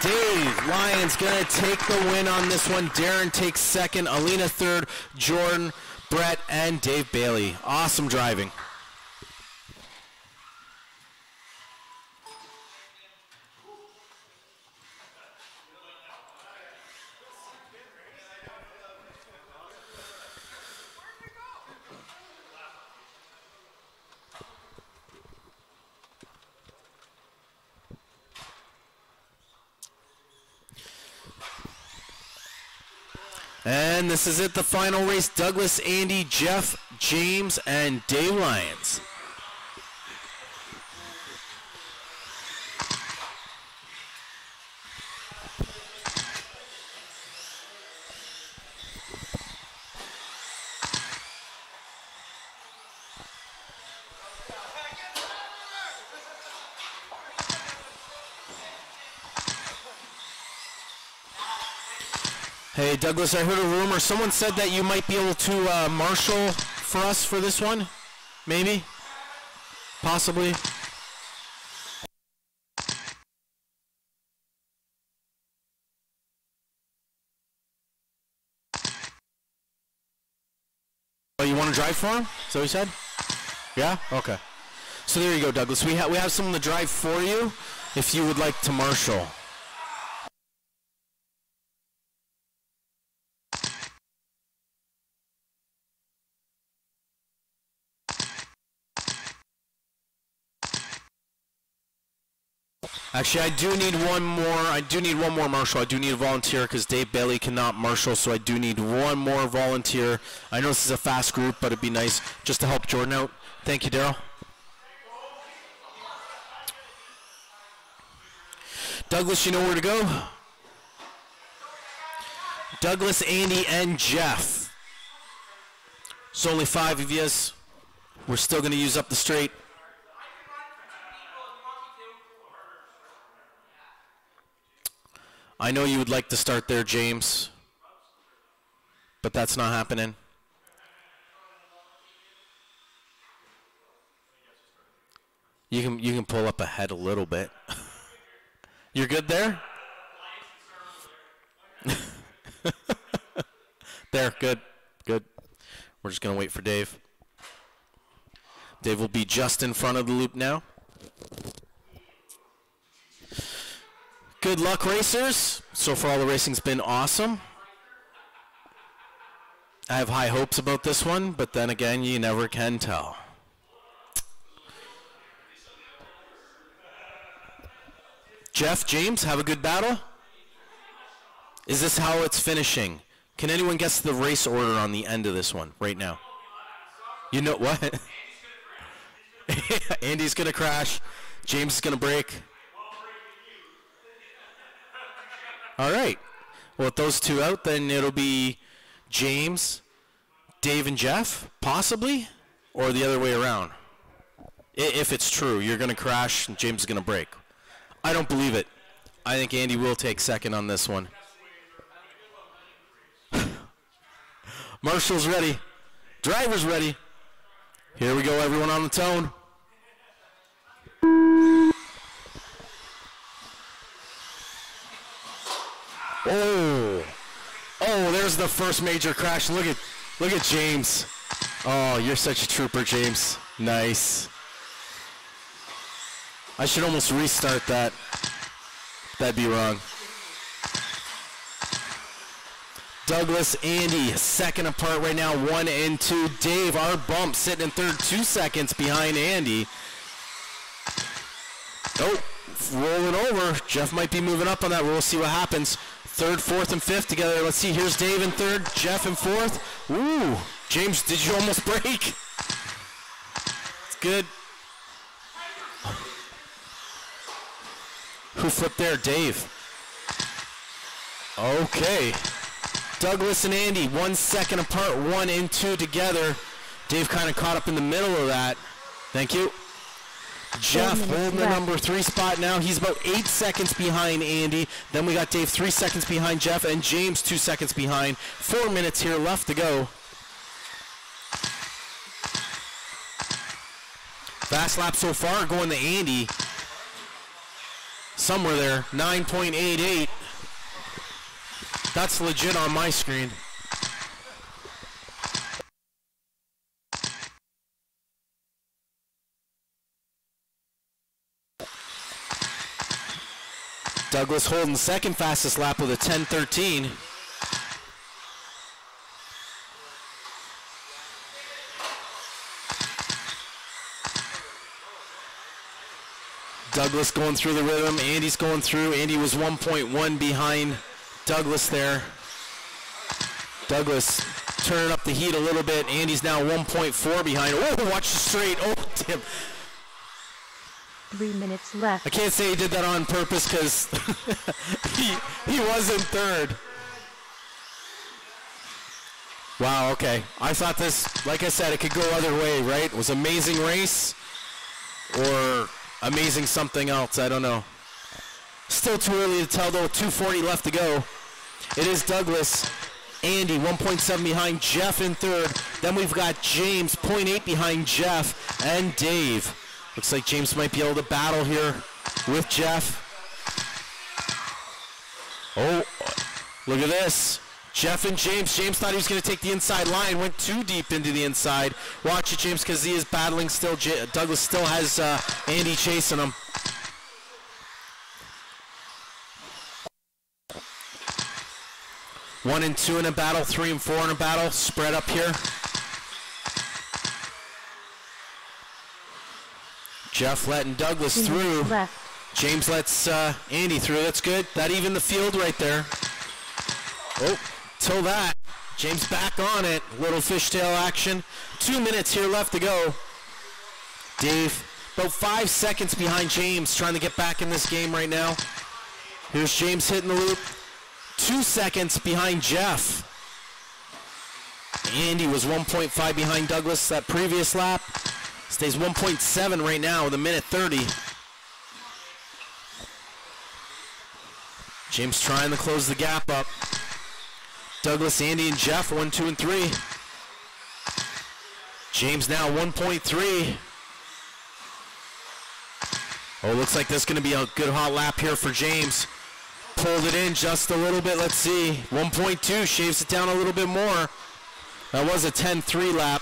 Speaker 1: Dave Lyons going to take the win on this one. Darren takes second. Alina third. Jordan, Brett, and Dave Bailey. Awesome driving. And this is it, the final race. Douglas, Andy, Jeff, James, and Dave Lyons. Hey, Douglas, I heard a rumor. Someone said that you might be able to marshal for us for this one. Maybe? Possibly? Oh, you want to drive for him? Is that what you said? Yeah? Okay. So there you go, Douglas. We have someone to drive for you if you would like to marshal. Actually, I do need one more marshal. I do need a volunteer because Dave Bailey cannot marshal, so I do need one more volunteer. I know this is a fast group, but it'd be nice just to help Jordan out. Thank you, Daryl. Douglas, you know where to go? Douglas, Andy, and Jeff. It's only 5 of yous. We're still going to use up the straight. I know you would like to start there, James, but that's not happening. You can pull up ahead a little bit. You're good there? There, good. We're just going to wait for Dave. Dave will be just in front of the loop now. Good luck, racers. So far, all the racing's been awesome. I have high hopes about this one, but then again, you never can tell. Jeff, James, have a good battle. Is this how it's finishing? Can anyone guess the race order on the end of this one right now? You know what? Andy's going to crash. James is going to break. All right. Well, with those two out, then it'll be James, Dave, and Jeff, possibly, or the other way around. If it's true, you're going to crash and James is going to break. I don't believe it. I think Andy will take second on this one. Marshall's ready. Driver's ready. Here we go, everyone on the tone. Oh, there's the first major crash. Look at James. Oh, you're such a trooper, James. Nice. I should almost restart that. That'd be wrong. Douglas, Andy, second apart right now, 1 and 2. Dave, our bump, sitting in third, 2 seconds behind Andy. Oh, rolling over. Jeff might be moving up on that. We'll see what happens. Third, fourth, and fifth together. Let's see. Here's Dave in third, Jeff in fourth. Ooh, James, did you almost break? It's good. Who flipped there? Dave. Okay. Douglas and Andy, 1 second apart, 1 and 2 together. Dave kind of caught up in the middle of that. Thank you. Jeff holding the number 3 spot now. He's about 8 seconds behind Andy. Then we got Dave 3 seconds behind Jeff, and James 2 seconds behind. 4 minutes here left to go. Fast lap so far going to Andy. Somewhere there, 9.88. That's legit on my screen. Douglas holding second fastest lap with a 10:13. Douglas going through the rhythm. Andy's going through. Andy was 1.1 behind Douglas there. Douglas turning up the heat a little bit. Andy's now 1.4 behind. Oh, watch the straight. Oh, damn.
Speaker 2: 3 minutes left.
Speaker 1: I can't say he did that on purpose because he was in third. Wow, okay. I thought this, like I said, it could go other way, right? It was amazing race or amazing something else. I don't know. Still too early to tell, though. 2:40 left to go. It is Douglas, Andy, 1.7 behind Jeff in third. Then we've got James, 0.8 behind Jeff, and Dave. Looks like James might be able to battle here with Jeff. Oh, look at this. Jeff and James. James thought he was going to take the inside line. Went too deep into the inside. Watch it, James, because he is battling still. Douglas still has Andy chasing him. One and two in a battle. 3 and 4 in a battle. Spread up here. Jeff letting Douglas through. James lets Andy through. That's good. That evened the field right there. Oh, till that. James back on it. Little fishtail action. 2 minutes here left to go. Dave, about 5 seconds behind James, trying to get back in this game right now. Here's James hitting the loop. 2 seconds behind Jeff. Andy was 1.5 behind Douglas that previous lap. Stays 1.7 right now with a minute 30. James trying to close the gap up. Douglas, Andy, and Jeff, 1, 2, and 3. James now 1.3. Oh, looks like this is going to be a good hot lap here for James. Pulled it in just a little bit. Let's see. 1.2 shaves it down a little bit more. That was a 10-3 lap.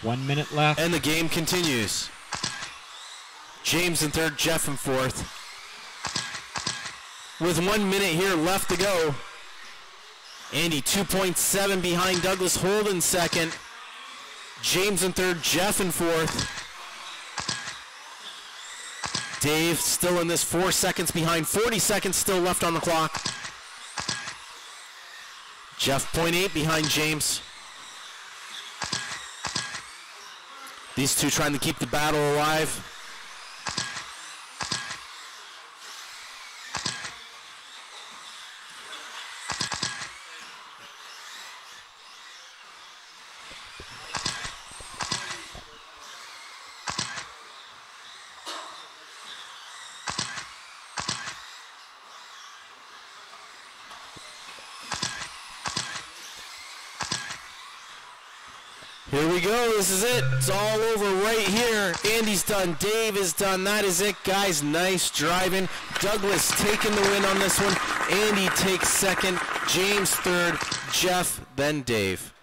Speaker 3: 1 minute left.
Speaker 1: And the game continues. James in third, Jeff in fourth. With 1 minute here left to go. Andy 2.7 behind Douglas, Holden second. James in third, Jeff in fourth. Dave still in this 4 seconds behind. 40 seconds still left on the clock. Jeff 0.8 behind James. These two trying to keep the battle alive. Here we go. This is it. It's all over right here. Andy's done. Dave is done. That is it, guys. Nice driving. Douglas taking the win on this one. Andy takes second. James third. Jeff, then Dave.